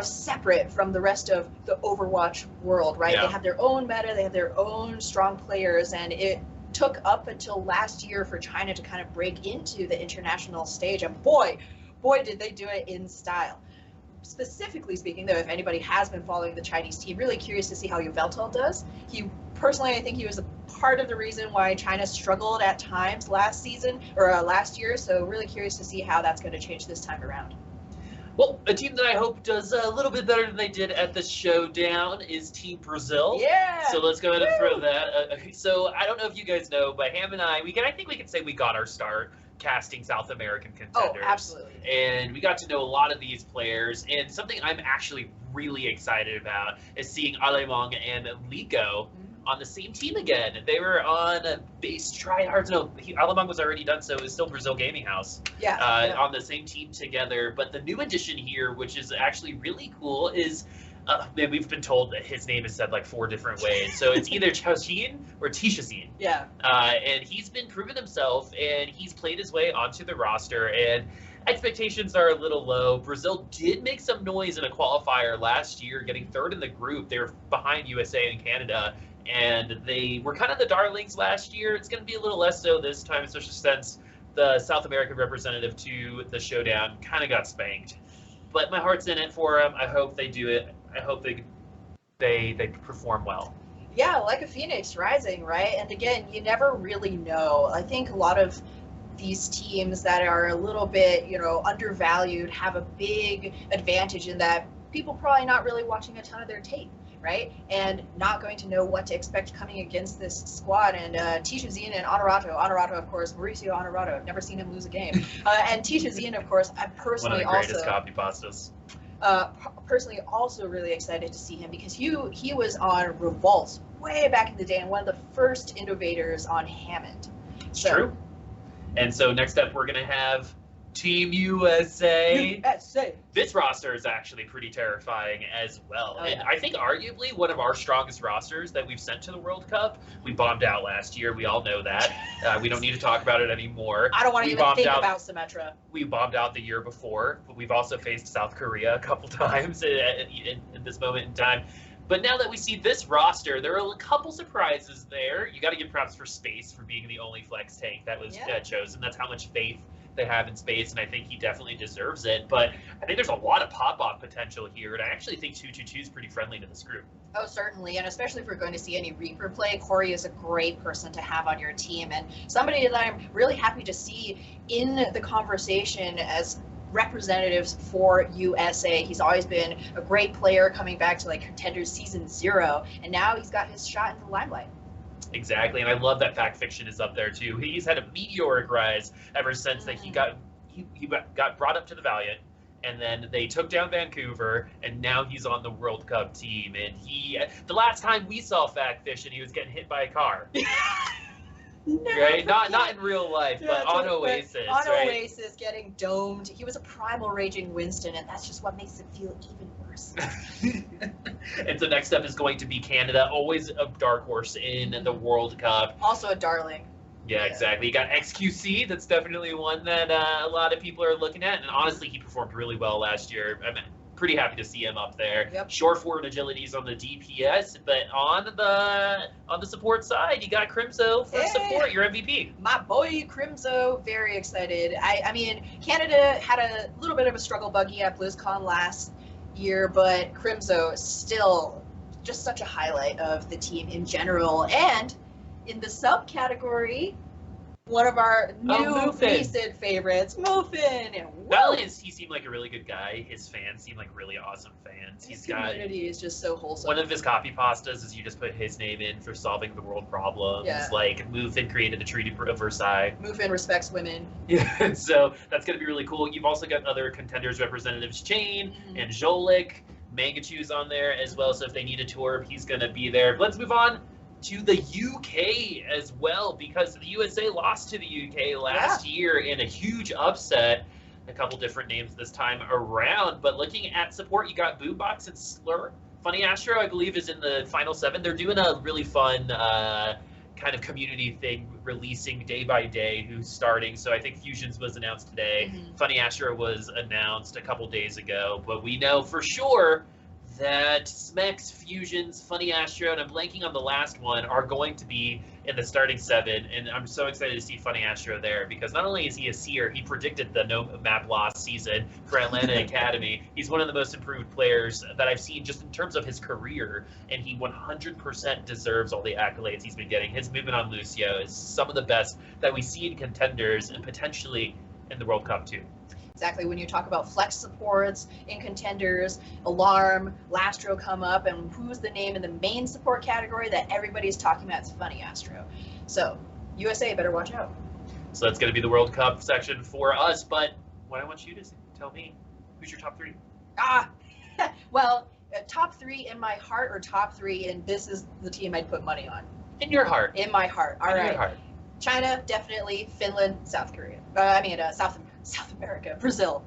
separate from the rest of the Overwatch world, right? Yeah. They have their own meta, they have their own strong players, and it took up until last year for China to kind of break into the international stage. And boy, did they do it in style. Specifically speaking, though, if anybody has been following the Chinese team, really curious to see how Yveltal does. I think he was a part of the reason why China struggled at times last year. So really curious to see how that's going to change this time around. Well, a team that I hope does a little bit better than they did at the showdown is Team Brazil. Yeah. So let's go ahead and throw that. So I don't know if you guys know, but Ham and I think we can say we got our start casting South American contenders. Oh, absolutely. And we got to know a lot of these players. And something I'm actually really excited about is seeing Alemong and Lico on the same team again. They were on base tryhards. No, Alemong was already done, so it was still Brazil Gaming House. Yeah. On the same team together. But the new addition here, which is actually really cool, is Man, we've been told that his name is said like 4 different ways. So it's either Chaoxin or Tishazin. Yeah. And he's been proving himself, and he's played his way onto the roster, and expectations are a little low. Brazil did make some noise in a qualifier last year, getting 3rd in the group. They were behind USA and Canada, and they were kind of the darlings last year. It's going to be a little less so this time, especially since the South American representative to the showdown kind of got spanked. But my heart's in it for them. I hope they do it. I hope they perform well. Yeah, like a phoenix rising, right? And again, you never really know. I think a lot of these teams that are a little bit, undervalued have a big advantage in that people probably not really watching a ton of their tape, right? And not going to know what to expect coming against this squad. And Tishazin and Honorato, of course, Mauricio Honorato, I've never seen him lose a game. And Tishazin, of course, I personally One of the greatest copy pastas. Personally also really excited to see him because he was on Revolt way back in the day and one of the first innovators on Hammond. It's true. And so next up we're going to have Team USA. This roster is actually pretty terrifying as well. And I think arguably one of our strongest rosters that we've sent to the World Cup. We bombed out last year. We all know that. We don't need to talk about it anymore. I don't want to even think about Symmetra. We bombed out the year before, but we've also faced South Korea a couple times in this moment in time. But now that we see this roster, there are a couple surprises there. You got to give props for Space for being the only flex tank that was chosen. That's how much faith they have in Space, and I think he definitely deserves it. But I think there's a lot of pop-off potential here, and I actually think 222 is pretty friendly to this group. Oh, certainly, and especially if we're going to see any Reaper play, Corey is a great person to have on your team, and somebody that I'm really happy to see in the conversation as representatives for USA. He's always been a great player coming back to like Contenders Season 0, and now he's got his shot in the limelight. Exactly, and I love that Fact Fiction is up there too. He's had a meteoric rise ever since that he got brought up to the Valiant, and then they took down Vancouver, and now he's on the World Cup team. And the last time we saw Fact Fiction, he was getting hit by a car. Right? Not in real life, but on Oasis. On Oasis, getting domed. He was a primal raging Winston, and that's just what makes it feel even worse. And so next up is going to be Canada, always a dark horse in the World Cup. Also a darling. Yeah, exactly. You got XQC. That's definitely one that a lot of people are looking at, and honestly, he performed really well last year. I'm pretty happy to see him up there. Yep. Short forward agilities on the DPS, but on the support side, you got Crimso for support, your MVP. My boy Crimso, very excited. I mean, Canada had a little bit of a struggle buggy at BlizzCon last year, but Crimso is still just such a highlight of the team in general. And in the subcategory, one of our new recent favorites, Muffin. Not only does he seem like a really good guy, his fans seem like really awesome fans. His community is just so wholesome. One of his copy pastas is you just put his name in for solving the world problems. Yeah. Like Muffin created the Treaty of Versailles. Muffin respects women. Yeah, so that's going to be really cool. You've also got other contenders representatives, Chain and Jolik. Mangachu's on there as well, so if they need a tour, he's going to be there. But let's move on to the UK as well, because the USA lost to the UK last year in a huge upset. A couple different names this time around, but looking at support, you got Boobox and Slur. Funny Astro, I believe, is in the final 7. They're doing a really fun kind of community thing, releasing day by day who's starting. So I think Fusions was announced today. Funny Astro was announced a couple days ago, but we know for sure that Smex, Fusions, Funny Astro, and I'm blanking on the last one, are going to be in the starting 7, and I'm so excited to see Funny Astro there, because not only is he a seer, he predicted the no map loss season for Atlanta Academy. He's one of the most improved players that I've seen just in terms of his career, and he 100% deserves all the accolades he's been getting. His movement on Lucio is some of the best that we see in contenders, and potentially in the World Cup too. Exactly, when you talk about flex supports in contenders, Alarm, Lastro come up, and who's the name in the main support category that everybody's talking about? It's Funny Astro. So, USA better watch out. So that's going to be the World Cup section for us, but what I want you to tell me, who's your top 3? Well, top 3 in my heart, or top 3, and this is the team I'd put money on. In your heart. In my heart. All right. In your heart. China, definitely. Finland, South Korea. South America, Brazil.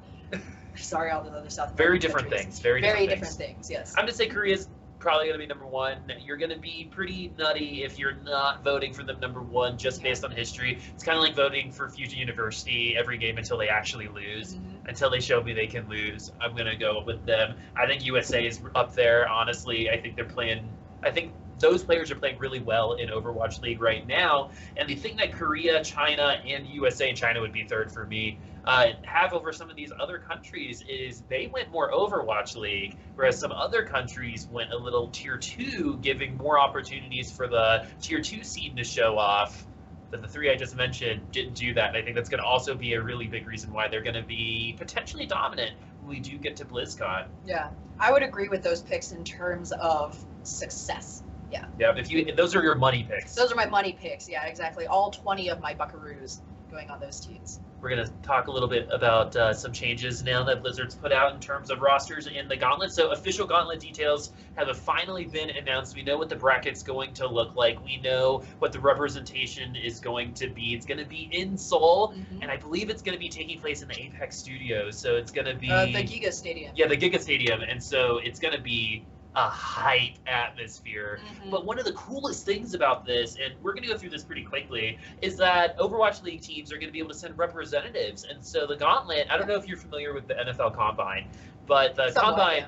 sorry, all the other South Very American different countries. things. Very different things. Yes. I'm going to say Korea's probably going to be number one. You're going to be pretty nutty if you're not voting for them number one just based on history. It's kind of like voting for Fusion University every game until they actually lose. Until they show me they can lose, I'm going to go with them. I think USA is up there, honestly. I think those players are playing really well in Overwatch League right now. And the thing that Korea, China, and USA, and China would be third for me, have over some of these other countries is they went more Overwatch League, whereas some other countries went a little Tier 2, giving more opportunities for the Tier 2 seed to show off. That the three I just mentioned didn't do that, and I think that's going to also be a really big reason why they're going to be potentially dominant when we do get to BlizzCon. Yeah, I would agree with those picks in terms of success. Yeah. Yeah, if those are your money picks. Those are my money picks. Yeah, exactly. All 20 of my Buckaroos going on those teams. We're going to talk a little bit about some changes now that Blizzard's put out in terms of rosters in the Gauntlet. So official Gauntlet details have finally been announced. We know what the bracket's going to look like. We know what the representation is going to be. It's going to be in Seoul, and I believe it's going to be taking place in the Apex Studios. So it's going to be... the Giga Stadium. Yeah, the Giga Stadium. And so it's going to be a hype atmosphere. But one of the coolest things about this, and we're going to go through this pretty quickly, is that Overwatch League teams are going to be able to send representatives. And so the Gauntlet, I don't know if you're familiar with the NFL Combine, but the Combine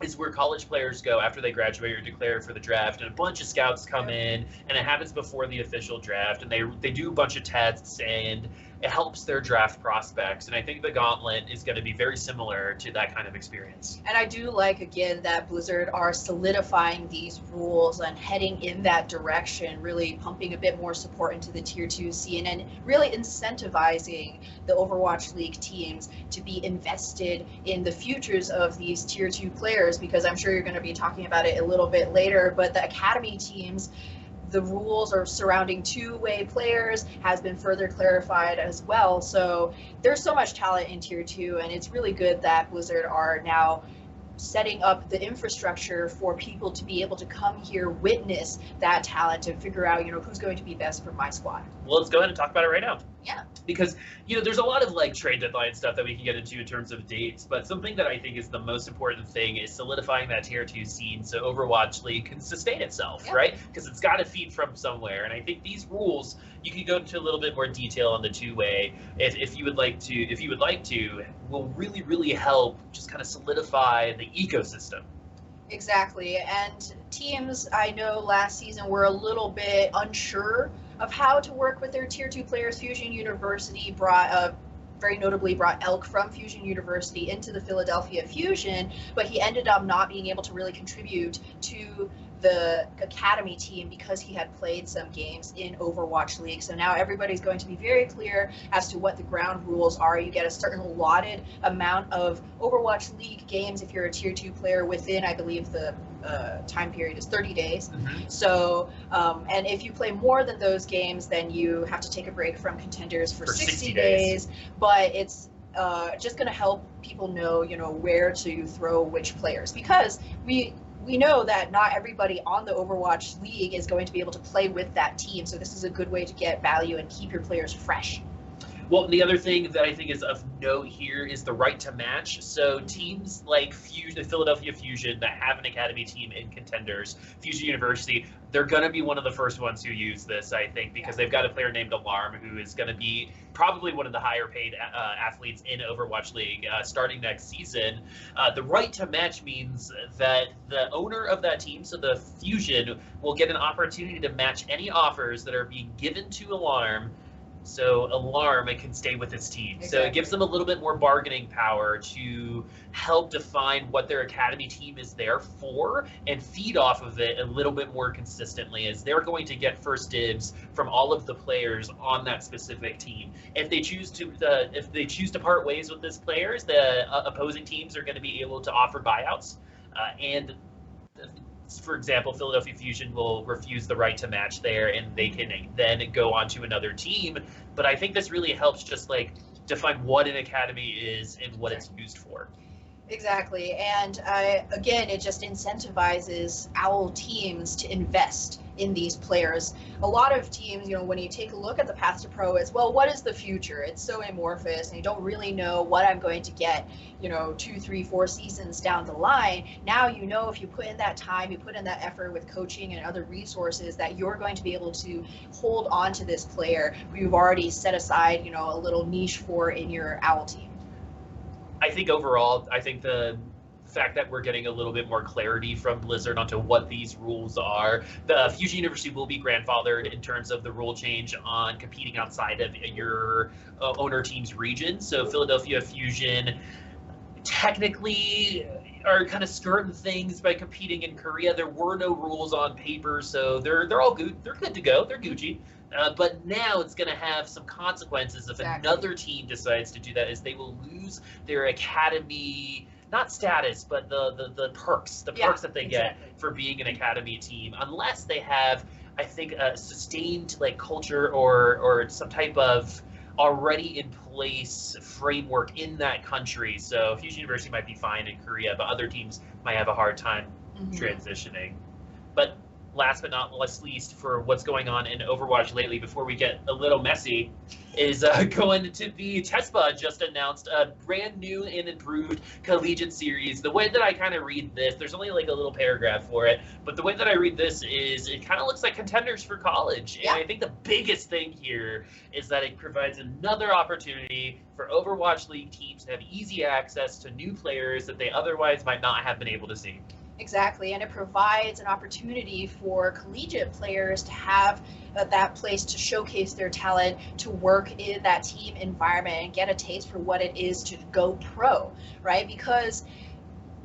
is where college players go after they graduate or declare for the draft, and a bunch of scouts come in, and it happens before the official draft, and they do a bunch of tests, and it helps their draft prospects. And I think the Gauntlet is going to be very similar to that kind of experience. And I do like, again, that Blizzard are solidifying these rules and heading in that direction, really pumping a bit more support into the Tier 2 scene and really incentivizing the Overwatch League teams to be invested in the futures of these Tier 2 players, because I'm sure you're going to be talking about it a little bit later, but the Academy teams, the rules are surrounding two-way players has been further clarified as well. So there's so much talent in Tier 2, and it's really good that Blizzard are now setting up the infrastructure for people to be able to come here, witness that talent, to figure out, who's going to be best for my squad. Well, let's go ahead and talk about it right now. Yeah. Because, there's a lot of trade deadline stuff that we can get into in terms of dates, but something that I think is the most important thing is solidifying that Tier 2 scene so Overwatch League can sustain itself, right? Because it's got to feed from somewhere. And I think these rules, you can go into a little bit more detail on the two-way if you would like to, will really, really help just kind of solidify the ecosystem. Exactly. And teams, I know last season were a little bit unsure of how to work with their Tier 2 players. Fusion University very notably brought Elk from Fusion University into the Philadelphia Fusion, but he ended up not being able to really contribute to the Academy team because he had played some games in Overwatch League. So now everybody's going to be very clear as to what the ground rules are. You get a certain allotted amount of Overwatch League games if you're a Tier 2 player within, I believe the time period is 30 days. So, and if you play more than those games, then you have to take a break from contenders for 60 days. But it's just going to help people know, where to throw which players, because we know that not everybody on the Overwatch League is going to be able to play with that team. So this is a good way to get value and keep your players fresh. Well, the other thing that I think is of note here is the right to match. So teams like the Philadelphia Fusion that have an Academy team in contenders, Fusion University, they're going to be one of the first ones who use this, I think, because they've got a player named Alarm who is going to be probably one of the higher paid athletes in Overwatch League starting next season. The right to match means that the owner of that team, so the Fusion, will get an opportunity to match any offers that are being given to Alarm, so Alarm can stay with its team. Exactly. So it gives them a little bit more bargaining power to help define what their Academy team is there for and feed off of it a little bit more consistently, as they're going to get first dibs from all of the players on that specific team. If they choose to part ways with these players, the opposing teams are going to be able to offer buyouts, and for example, Philadelphia Fusion will refuse the right to match there, and they can then go on to another team. But I think this really helps just define what an academy is and what it's used for. Exactly. And again, it just incentivizes OWL teams to invest in these players. A lot of teams, when you take a look at the path to pro, it's, well, what is the future? It's so amorphous, and you don't really know what I'm going to get, 2, 3, 4 seasons down the line. Now, if you put in that time, you put in that effort with coaching and other resources, that you're going to be able to hold on to this player who you've already set aside, a little niche for in your OWL team. I think overall, the fact that we're getting a little bit more clarity from Blizzard onto what these rules are. The Fusion University will be grandfathered in terms of the rule change on competing outside of your owner team's region. So Philadelphia Fusion technically are kind of skirting things by competing in Korea. There were no rules on paper, so they're all good. They're good to go. They're Gucci. But now it's going to have some consequences if another team decides to do that, is they will lose their academy, not status, but the perks, perks that they get for being an academy team, unless they have, I think, a sustained culture or some type of already in place framework in that country. So Fusion University might be fine in Korea, but other teams might have a hard time transitioning. But last but not least, for what's going on in Overwatch lately, before we get a little messy, is going to be TESPA just announced a brand new and improved collegiate series. The way that I kind of read this, there's only a little paragraph for it, but the way that I read this is it kind of looks like contenders for college. And I think the biggest thing here is that it provides another opportunity for Overwatch League teams to have easy access to new players that they otherwise might not have been able to see. Exactly, and it provides an opportunity for collegiate players to have that place to showcase their talent, to work in that team environment and get a taste for what it is to go pro, right? Because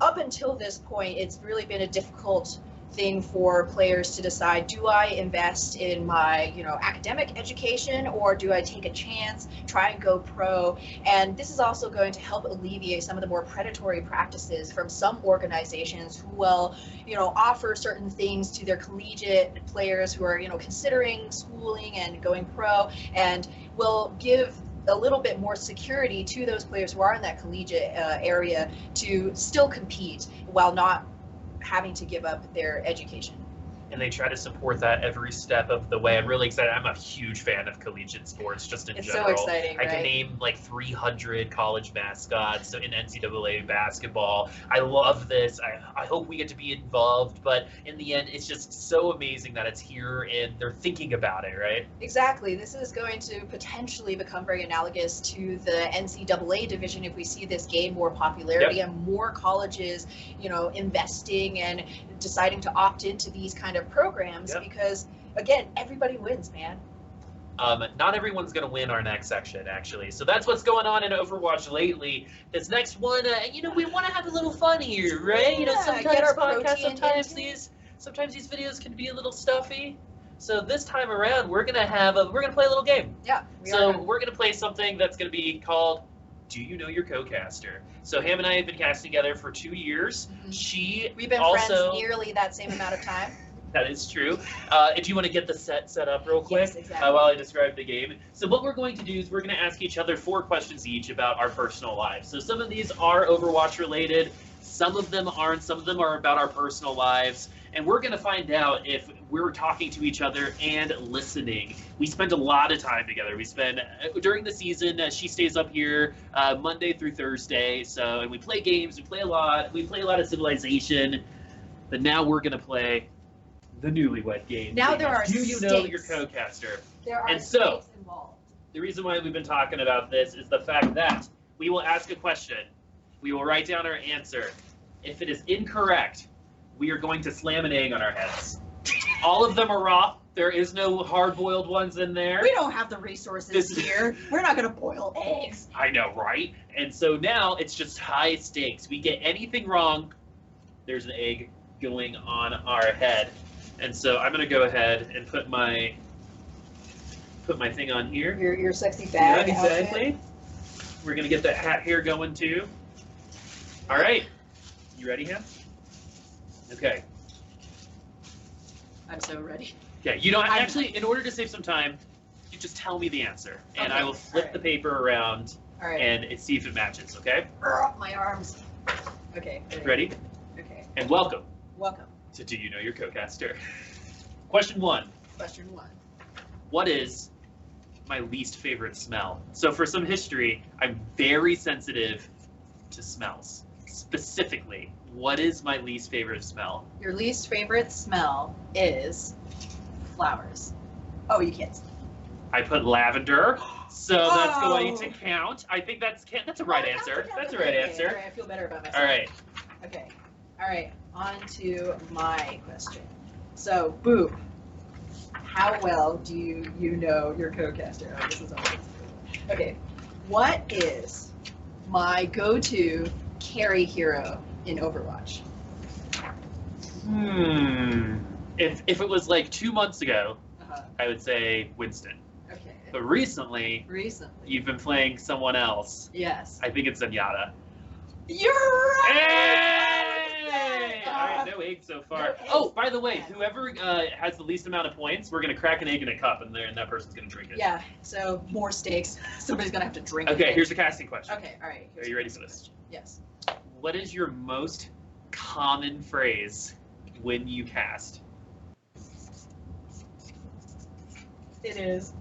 up until this point, it's really been a difficult thing for players to decide, do I invest in my academic education, or do I take a chance, try and go pro? And this is also going to help alleviate some of the more predatory practices from some organizations who will offer certain things to their collegiate players who are considering schooling and going pro, and will give a little bit more security to those players who are in that collegiate area to still compete while not having to give up their education. And they try to support that every step of the way. I'm really excited. I'm a huge fan of collegiate sports, just in general. It's so exciting, I can name 300 college mascots in NCAA basketball. I love this. I hope we get to be involved, but in the end, it's just so amazing that it's here and they're thinking about it, right? Exactly. This is going to potentially become very analogous to the NCAA division if we see this gain more popularity and more colleges, investing and deciding to opt into these kind of programs, because again, everybody wins, man. Not everyone's going to win our next section, actually. So that's what's going on in Overwatch lately. This next one, we want to have a little fun here, right? Sometimes sometimes these videos can be a little stuffy. So this time around, we're gonna play a little game. Yeah. We're gonna play something that's gonna be called Do You Know Your Co-Caster? So Ham and I have been casting together for 2 years. We've been friends nearly that same amount of time. That is true. If you want to get the set up real quick, yes, exactly. While I describe the game. So what we're going to do is we're going to ask each other 4 questions each about our personal lives. So some of these are Overwatch related, some of them aren't, some of them are about our personal lives. And we're going to find out if we're talking to each other and listening. We spend a lot of time together. We spend, during the season, she stays up here Monday through Thursday. And we play games, we play a lot of Civilization. But now we're going to play the Newlywed Game. Now there are Do you know your co-caster? There are stakes involved. The reason why we've been talking about this is the fact that we will ask a question. We will write down our answer. If it is incorrect, we are going to slam an egg on our heads. All of them are raw. There is no hard-boiled ones in there. We don't have the resources here. We're not going to boil eggs. I know, right? And so now it's just high stakes. We get anything wrong, there's an egg going on our head. And so I'm going to go ahead and put my thing on here. Your sexy bag. Yeah, exactly. Outfit. We're going to get that hat here going too. All right. You ready, Ham? Okay. I'm so ready. Okay, you don't actually, in order to save some time, you just tell me the answer, and I will flip the paper around and see if it matches, okay? My arms. Okay. Ready? Okay. And welcome. Welcome. To Do You Know Your Co-Caster? Question 1. Question 1. What is my least favorite smell? So for some history, I'm very sensitive to smells. Specifically, what is my least favorite smell? Your least favorite smell is flowers. Oh, you can't. I put lavender, so that's Oh. going to count. I think that's a right answer. That's a right answer. All right, I feel better about myself. All right. Okay. All right. On to my question. So, Boop, how well do you know your co-caster? Oh, this is always good. Okay. What is my go-to carry hero in Overwatch? If it was like 2 months ago, Uh-huh. I would say Winston. Okay. But recently, you've been playing someone else. Yes. I think it's Zenyatta. You're right! Hey! All right, no egg so far. No egg. Oh, by the way, whoever has the least amount of points, we're gonna crack an egg in a cup, and that person's gonna drink it. Yeah. So more stakes. Somebody's gonna have to drink. Okay, it. here's a casting question. Okay. All right. Are you ready for this? Yes. What is your most common phrase when you cast? It is.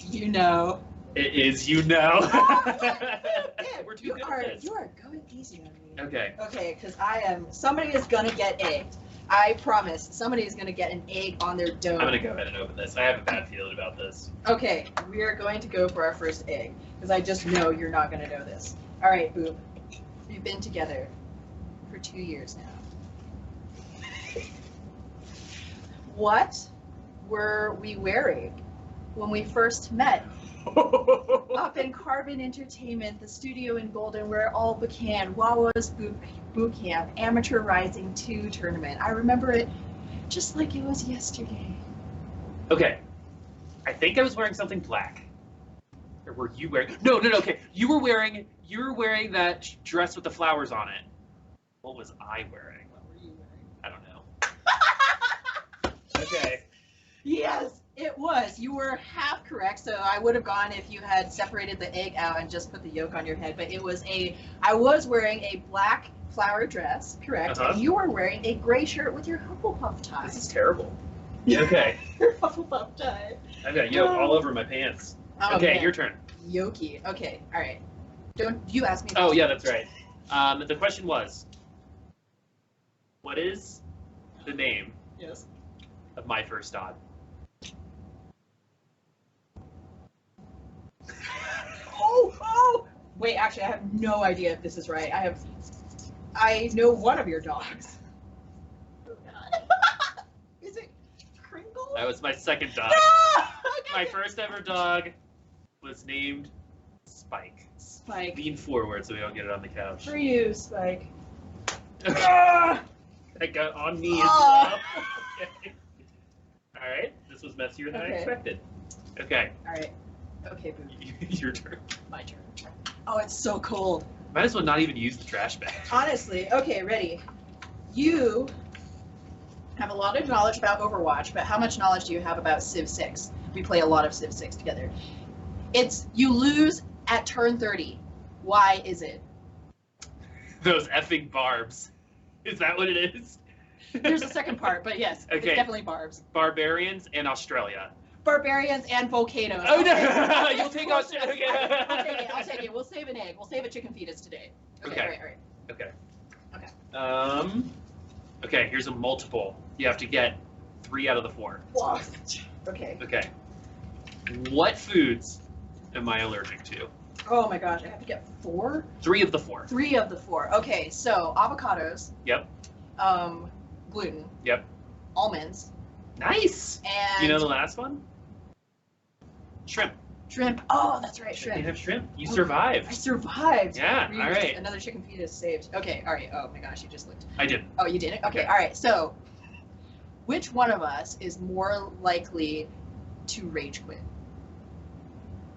You know. It is you know. We're too good at this. You are going easy on me. Okay. Okay, because somebody is gonna get egged. I promise, somebody is gonna get an egg on their dome. I'm gonna go ahead and open this. I have a bad feeling about this. Okay, we are going to go for our first egg, because I just know you're not gonna know this. All right, Boop. We've been together for 2 years now. What were we wearing when we first met? Up in Carbon Entertainment, the studio in Golden, where it all began, Wawa's Boot Camp, Amateur Rising 2 tournament. I remember it just like it was yesterday. Okay. I think I was wearing something black. Or were you wearing? No. Okay. You were wearing that dress with the flowers on it. What was I wearing? What were you wearing? I don't know. Okay. Yes, it was. You were half correct, so I would have gone if you had separated the egg out and just put the yolk on your head. But I was wearing a black flower dress, correct? Uh-huh. And you were wearing a gray shirt with your Hufflepuff tie. This is terrible. Okay. Your Hufflepuff tie. I've got yolk all over my pants. Oh, Okay, man. your turn. Yoki. Okay, all right. Don't you ask me? Oh yeah, that's right. The question was, what is the name Yes. of my first dog? Oh! Wait, actually, I have no idea if this is right. I know one of your dogs. Oh God. Is it Kringle? That was my second dog. My first ever dog was named Spike. Spike. Lean forward so we don't get it on the couch. For you, Spike. That got on me as Ah. well. Okay. All right, this was messier than I Okay. expected. Okay, All right. Okay, Boo. your turn. My turn. Oh, it's so cold. Might as well not even use the trash bag. Honestly. Okay, ready. You have a lot of knowledge about Overwatch, but how much knowledge do you have about Civ 6? We play a lot of Civ 6 together. You lose at turn 30. Why is it? Those effing barbs. Is that what it is? There's a second part, but yes, it's Okay. definitely barbs. Barbarians and Australia. Barbarians and volcanoes. Oh no! Okay. You'll take Close Australia. enough. I'll take it. We'll save an egg. We'll save a chicken fetus today. Okay. Okay. All right. Okay. Okay. Okay, here's a multiple. You have to get 3 out of the 4. Okay. Okay. What foods am I allergic to? Oh my gosh, I have to get 4? 3 of the 4. 3 of the 4. Okay, so avocados. Yep. Gluten. Yep. Almonds. Nice. And You know the last one? Shrimp. shrimp. Oh, that's right, You shrimp. have shrimp. You I survived. survived. Yeah, all right. Another chicken fetus saved. Okay, all right. Oh my gosh, you just looked. I didn't. Oh, you did it? Okay, Okay. all right. So, which one of us is more likely to rage quit?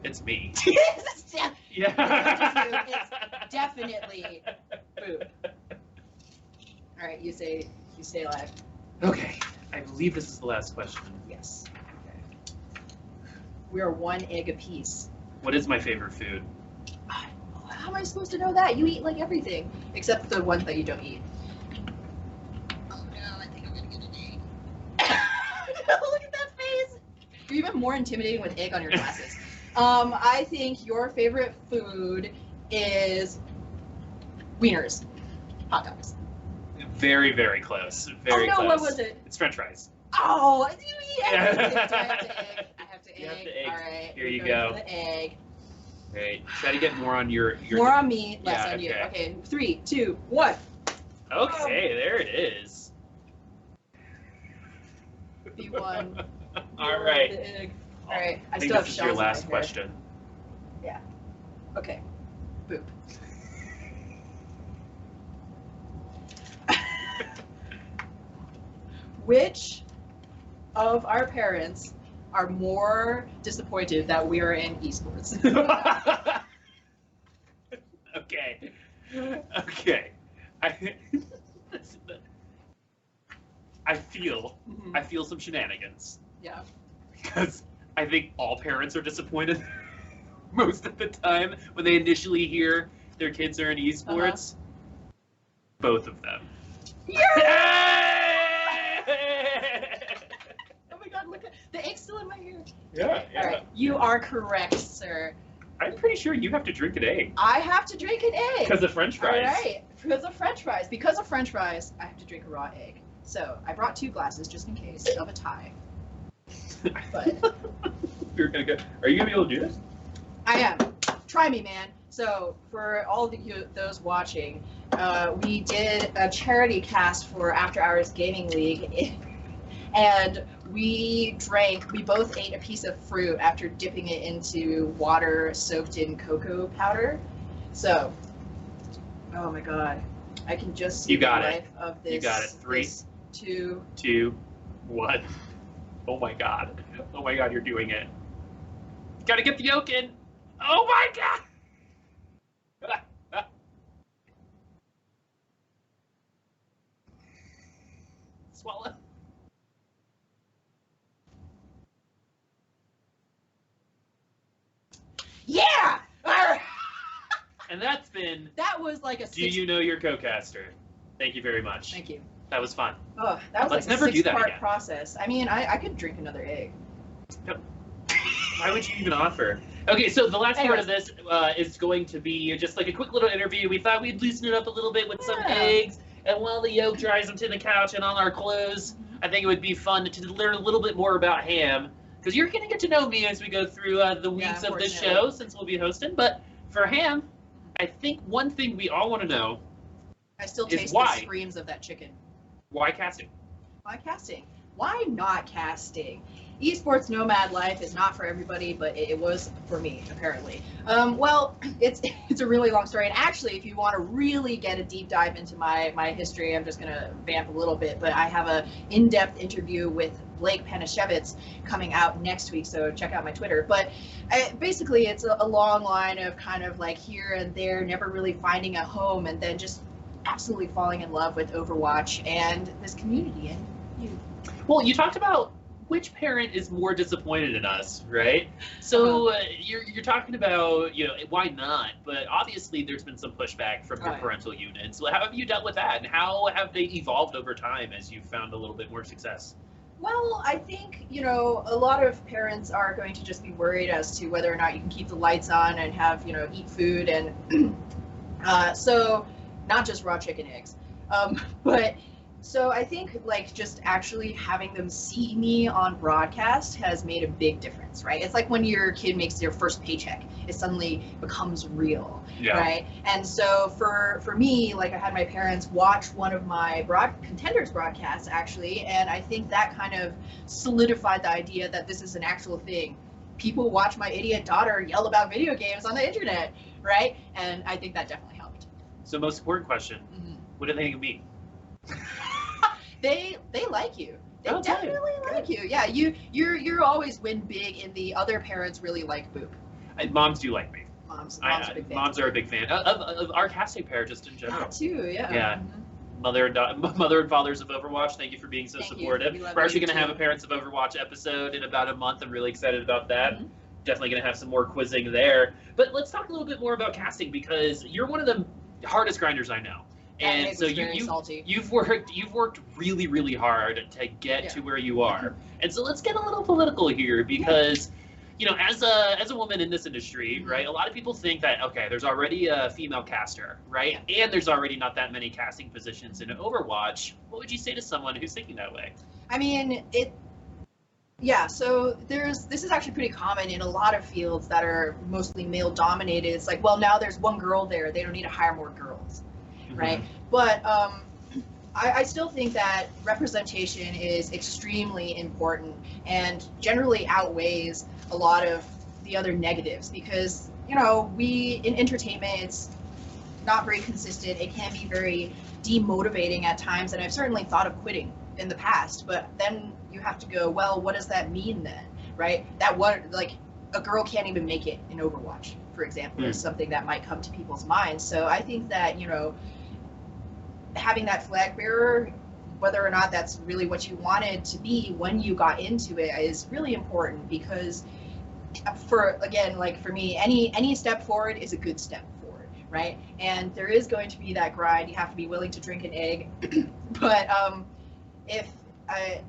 It's me. It's def- Yeah. It's definitely Boo. All right, you say alive. Okay. I believe this is the last question. Yes. Okay. We are 1 egg apiece. What is my favorite food? How am I supposed to know that? You eat like everything, except the ones that you don't eat. Oh no, I think I'm gonna get an egg. You're even more intimidating with egg on your glasses. I think your favorite food is wieners, hot dogs. Very, very close. Very close. What was it? It's French fries. Oh, do I have to egg? I have to You have egg. to egg. All right. Here you go. For the egg. Great. Try to get more on your. More on me, less Yeah, on you. okay. Okay, 3, 2, 1. Okay, there it is. B1. All right. The egg. All right. I think still have this is shells your in my last hair. question. Okay. Boop. Which of our parents are more disappointed that we are in esports? Okay. Okay. I feel some shenanigans Yeah. because I think all parents are disappointed most of the time when they initially hear their kids are in esports. Both of them. Oh my god, look at the egg's still in my hair. Yeah, All right, you are correct, sir. I'm pretty sure you have to drink an egg I have to drink an egg. because of French fries. All right, because of French fries. Because of French fries, I have to drink a raw egg. So I brought 2 glasses just in case of a tie. But You're gonna go. Are you gonna be able to do this? I am. Try me, man. So for all of those watching, we did a charity cast for After Hours Gaming League, and we both ate a piece of fruit after dipping it into water soaked in cocoa powder. So, oh my god, I can just see You got the it. life of this. You got it. 3, 2. 2, 1. Oh my god. Oh my god, you're doing it. Gotta get the yolk in. Oh my god! Swallow. Yeah! And that's been That was like a Do You Know Your Co-Caster? Thank you very much. Thank you. That was fun. Oh, that was Let's like a never do that 6-part again. process. I mean, I could drink another egg. Why would you even offer? Okay, so the last part of Anyways. this is going to be just like a quick little interview. We thought we'd loosen it up a little bit with some Yeah. eggs, and while the yolk dries onto the couch and on our clothes, I think it would be fun to learn a little bit more about Ham, because you're going to get to know me as we go through the weeks of the unfortunately. show, since we'll be hosting. But for Ham, I think one thing we all want to know, I still Is taste why? the screams of that chicken. why casting? Why casting? Why not casting? Esports nomad life is not for everybody, but it was for me, apparently. Well, it's a really long story, and actually, if you want to really get a deep dive into my history, I'm just gonna vamp a little bit, but I have a in-depth interview with Blake Panashevitz coming out next week, so check out my Twitter. But basically, it's a long line of kind of like here and there, never really finding a home, and then just absolutely falling in love with Overwatch and this community and you. Well, you talked about which parent is more disappointed in us, right? So you're talking about, why not? But obviously there's been some pushback from your Right. parental units. So how have you dealt with that? And how have they evolved over time as you've found a little bit more success? Well, I think, a lot of parents are going to just be worried as to whether or not you can keep the lights on and have, eat food. And so not just raw chicken eggs. But so I think like just actually having them see me on broadcast has made a big difference, right? It's like when your kid makes their first paycheck, it suddenly becomes real, right? And so for me, like I had my parents watch one of my contenders broadcasts actually, and I think that kind of solidified the idea that this is an actual thing. People watch my idiot daughter yell about video games on the internet, right? And I think that definitely helped. So most important question, what do they think of me? They like you. They Oh, definitely good. like you. Yeah, you're always win big, and the other parents really like Boop. Moms do like me. Moms are big fans. Moms are a big fan of our casting pair just in general. That too, yeah. Yeah. Mhm. Mother and fathers of Overwatch, thank you for being so Thank you. supportive. We love We're actually you going to have too. a Parents of Overwatch episode in about a month. I'm really excited about that. Mhm. Definitely going to have some more quizzing there. But let's talk a little bit more about casting because you're one of the hardest grinders I know. And so you've worked really, really hard to get to where you are. And so let's get a little political here, because you know, as a woman in this industry, right, a lot of people think that, okay, there's already a female caster, right, and there's already not that many casting positions in Overwatch. What would you say to someone who's thinking that way? I mean, so this is actually pretty common in a lot of fields that are mostly male dominated. It's like, well, now there's one girl there, they don't need to hire more girls, right? But I still think that representation is extremely important and generally outweighs a lot of the other negatives, because, you know, in entertainment, it's not very consistent. It can be very demotivating at times, and I've certainly thought of quitting in the past, but then you have to go, well, what does that mean then, right? Like, a girl can't even make it in Overwatch, for example, is something that might come to people's minds. So I think that, you know, having that flag bearer, whether or not that's really what you wanted to be when you got into it, is really important, because for me, any step forward is a good step forward, right? And there is going to be that grind. You have to be willing to drink an egg. But if I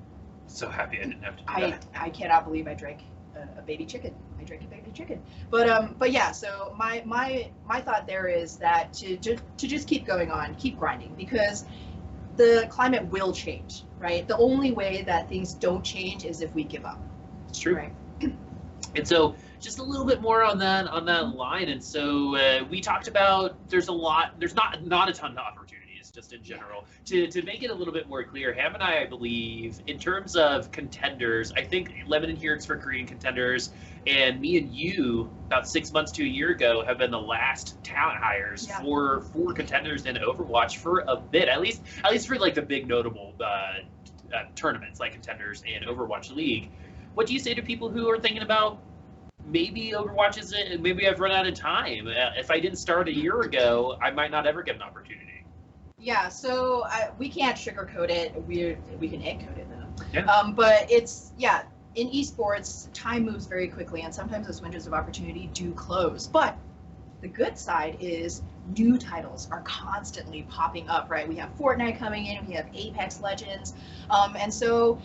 so happy I didn't have to do that. I cannot believe I drank a baby chicken. I drank a baby chicken. But yeah, so my thought there is that to just keep going on, keep grinding, because the climate will change, right? The only way that things don't change is if we give up. It's true. Right? And so just a little bit more on that line. And so we talked about there's not a ton of opportunities just in general. To make it a little bit more clear, Ham and I believe, in terms of contenders, I think Lemon and Hearts for Korean contenders, and me and you about 6 months to a year ago have been the last talent hires for contenders in Overwatch for a bit, at least for like the big notable tournaments like Contenders and Overwatch League. What do you say to people who are thinking about maybe Overwatch isn't, maybe I've run out of time? If I didn't start a year ago, I might not ever get an opportunity. Yeah, so we can't sugarcoat it. We can eggcoat it though. Yeah. But it's, in esports, time moves very quickly, and sometimes those windows of opportunity do close. But the good side is new titles are constantly popping up, right? We have Fortnite coming in, we have Apex Legends, and so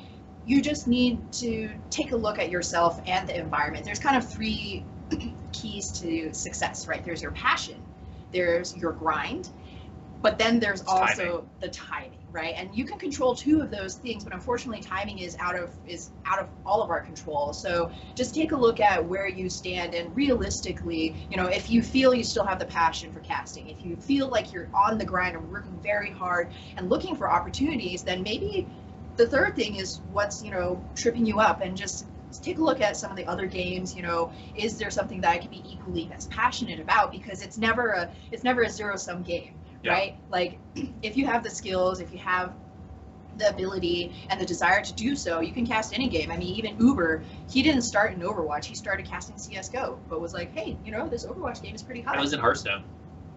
you just need to take a look at yourself and the environment. There's kind of three keys to success, right? There's your passion, there's your grind, but then there's also the timing, right? And you can control two of those things, but unfortunately timing is out of all of our control. So just take a look at where you stand, and realistically, you know, if you feel you still have the passion for casting, if you feel like you're on the grind and working very hard and looking for opportunities, then maybe the third thing is what's, you know, tripping you up, and just take a look at some of the other games. You know, is there something that I can be equally as passionate about? Because it's never a zero-sum game. Right? Like, if you have the skills, if you have the ability and the desire to do so, you can cast any game. I mean, even Uber, he didn't start in Overwatch. He started casting CSGO, but was like, hey, you know, this Overwatch game is pretty hot. I was in Hearthstone.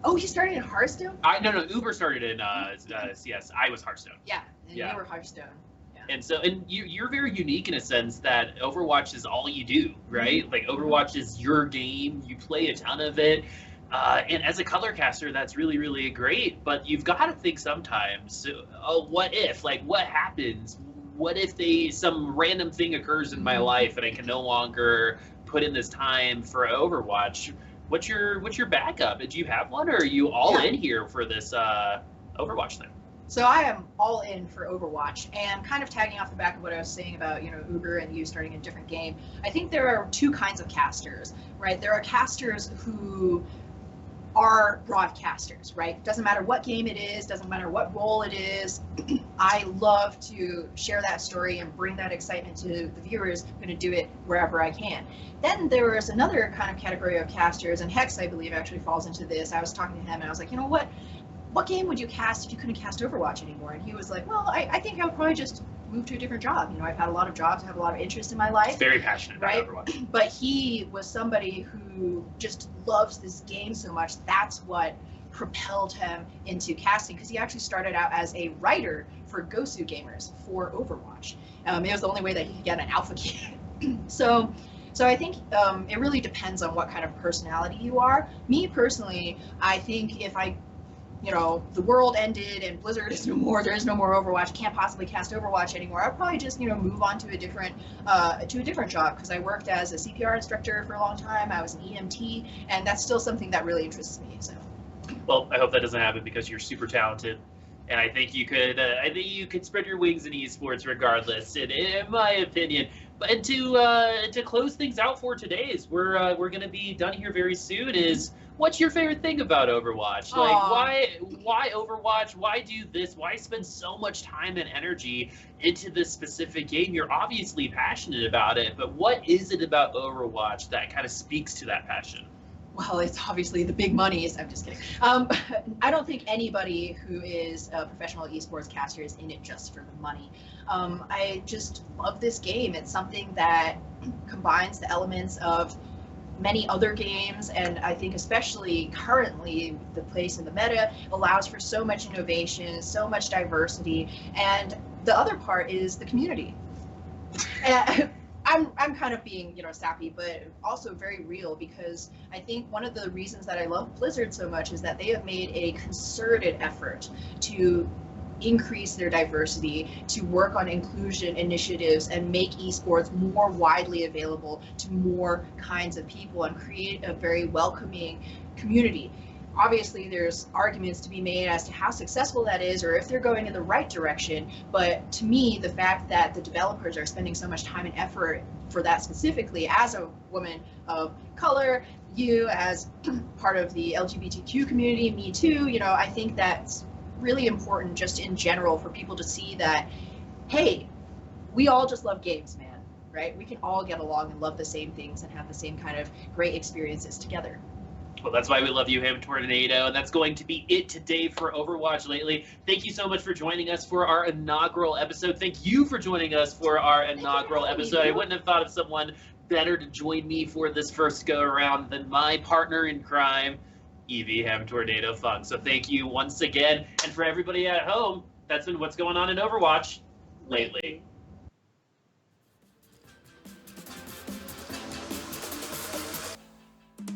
Oh, he started in Hearthstone? No, Uber started in CS. I was Hearthstone. Yeah, and you were Hearthstone. Yeah. And you're very unique in a sense that Overwatch is all you do, right? Mm-hmm. Like, Overwatch is your game. You play a ton of it. And as a color caster, that's really, really great. But you've got to think sometimes, what if? Like, what happens? What if some random thing occurs in my life and I can no longer put in this time for Overwatch? What's your backup? Do you have one, or are you all in here for this Overwatch thing? So I am all in for Overwatch, and kind of tagging off the back of what I was saying about, you know, Uber and you starting a different game. I think there are two kinds of casters, right? There are casters who are broadcasters, right? Doesn't matter what game it is, doesn't matter what role it is. I love to share that story and bring that excitement to the viewers. I'm going to do it wherever I can. Then there is another kind of category of casters, and Hex, I believe, actually falls into this. I was talking to him and I was like, you know what game would you cast if you couldn't cast Overwatch anymore? And he was like, well, I think I would probably just move to a different job. You know, I've had a lot of jobs, I have a lot of interest in my life. He's very passionate about Overwatch. But he was somebody who just loves this game so much. That's what propelled him into casting, because he actually started out as a writer for Gosu Gamers for Overwatch. It was the only way that he could get an alpha kit. So I think it really depends on what kind of personality you are. Me personally, I think if I the world ended and Blizzard is no more, there is no more Overwatch, can't possibly cast Overwatch anymore, I'd probably just, move on to a different job, because I worked as a CPR instructor for a long time. I was an EMT, and that's still something that really interests me. So. Well, I hope that doesn't happen, because you're super talented, and I think you could spread your wings in esports regardless, in my opinion. But to close things out for today's, we're going to be done here very soon. What's your favorite thing about Overwatch? Like, why Overwatch? Why do this? Why spend so much time and energy into this specific game? You're obviously passionate about it, but what is it about Overwatch that kind of speaks to that passion? Well, it's obviously the big monies. I'm just kidding. I don't think anybody who is a professional esports caster is in it just for the money. I just love this game. It's something that combines the elements of many other games, and I think especially currently the place in the meta allows for so much innovation, so much diversity, and the other part is the community. I'm kind of being, sappy, but also very real, because I think one of the reasons that I love Blizzard so much is that they have made a concerted effort to increase their diversity, to work on inclusion initiatives and make esports more widely available to more kinds of people and create a very welcoming community. Obviously, there's arguments to be made as to how successful that is or if they're going in the right direction, but to me, the fact that the developers are spending so much time and effort for that specifically, as a woman of color, you as part of the LGBTQ community, me too, I think that's really important just in general for people to see that, hey, we all just love games, man, right? We can all get along and love the same things and have the same kind of great experiences together. Well, that's why we love you, Ham Tornado, and that's going to be it today for Overwatch Lately. Thank you so much for joining us for our inaugural episode. Thank you for joining us for our inaugural episode. I wouldn't have thought of someone better to join me for this first go-around than my partner in crime, Evie Ham Tornado Feng. So thank you once again, and for everybody at home, that's been what's going on in Overwatch lately.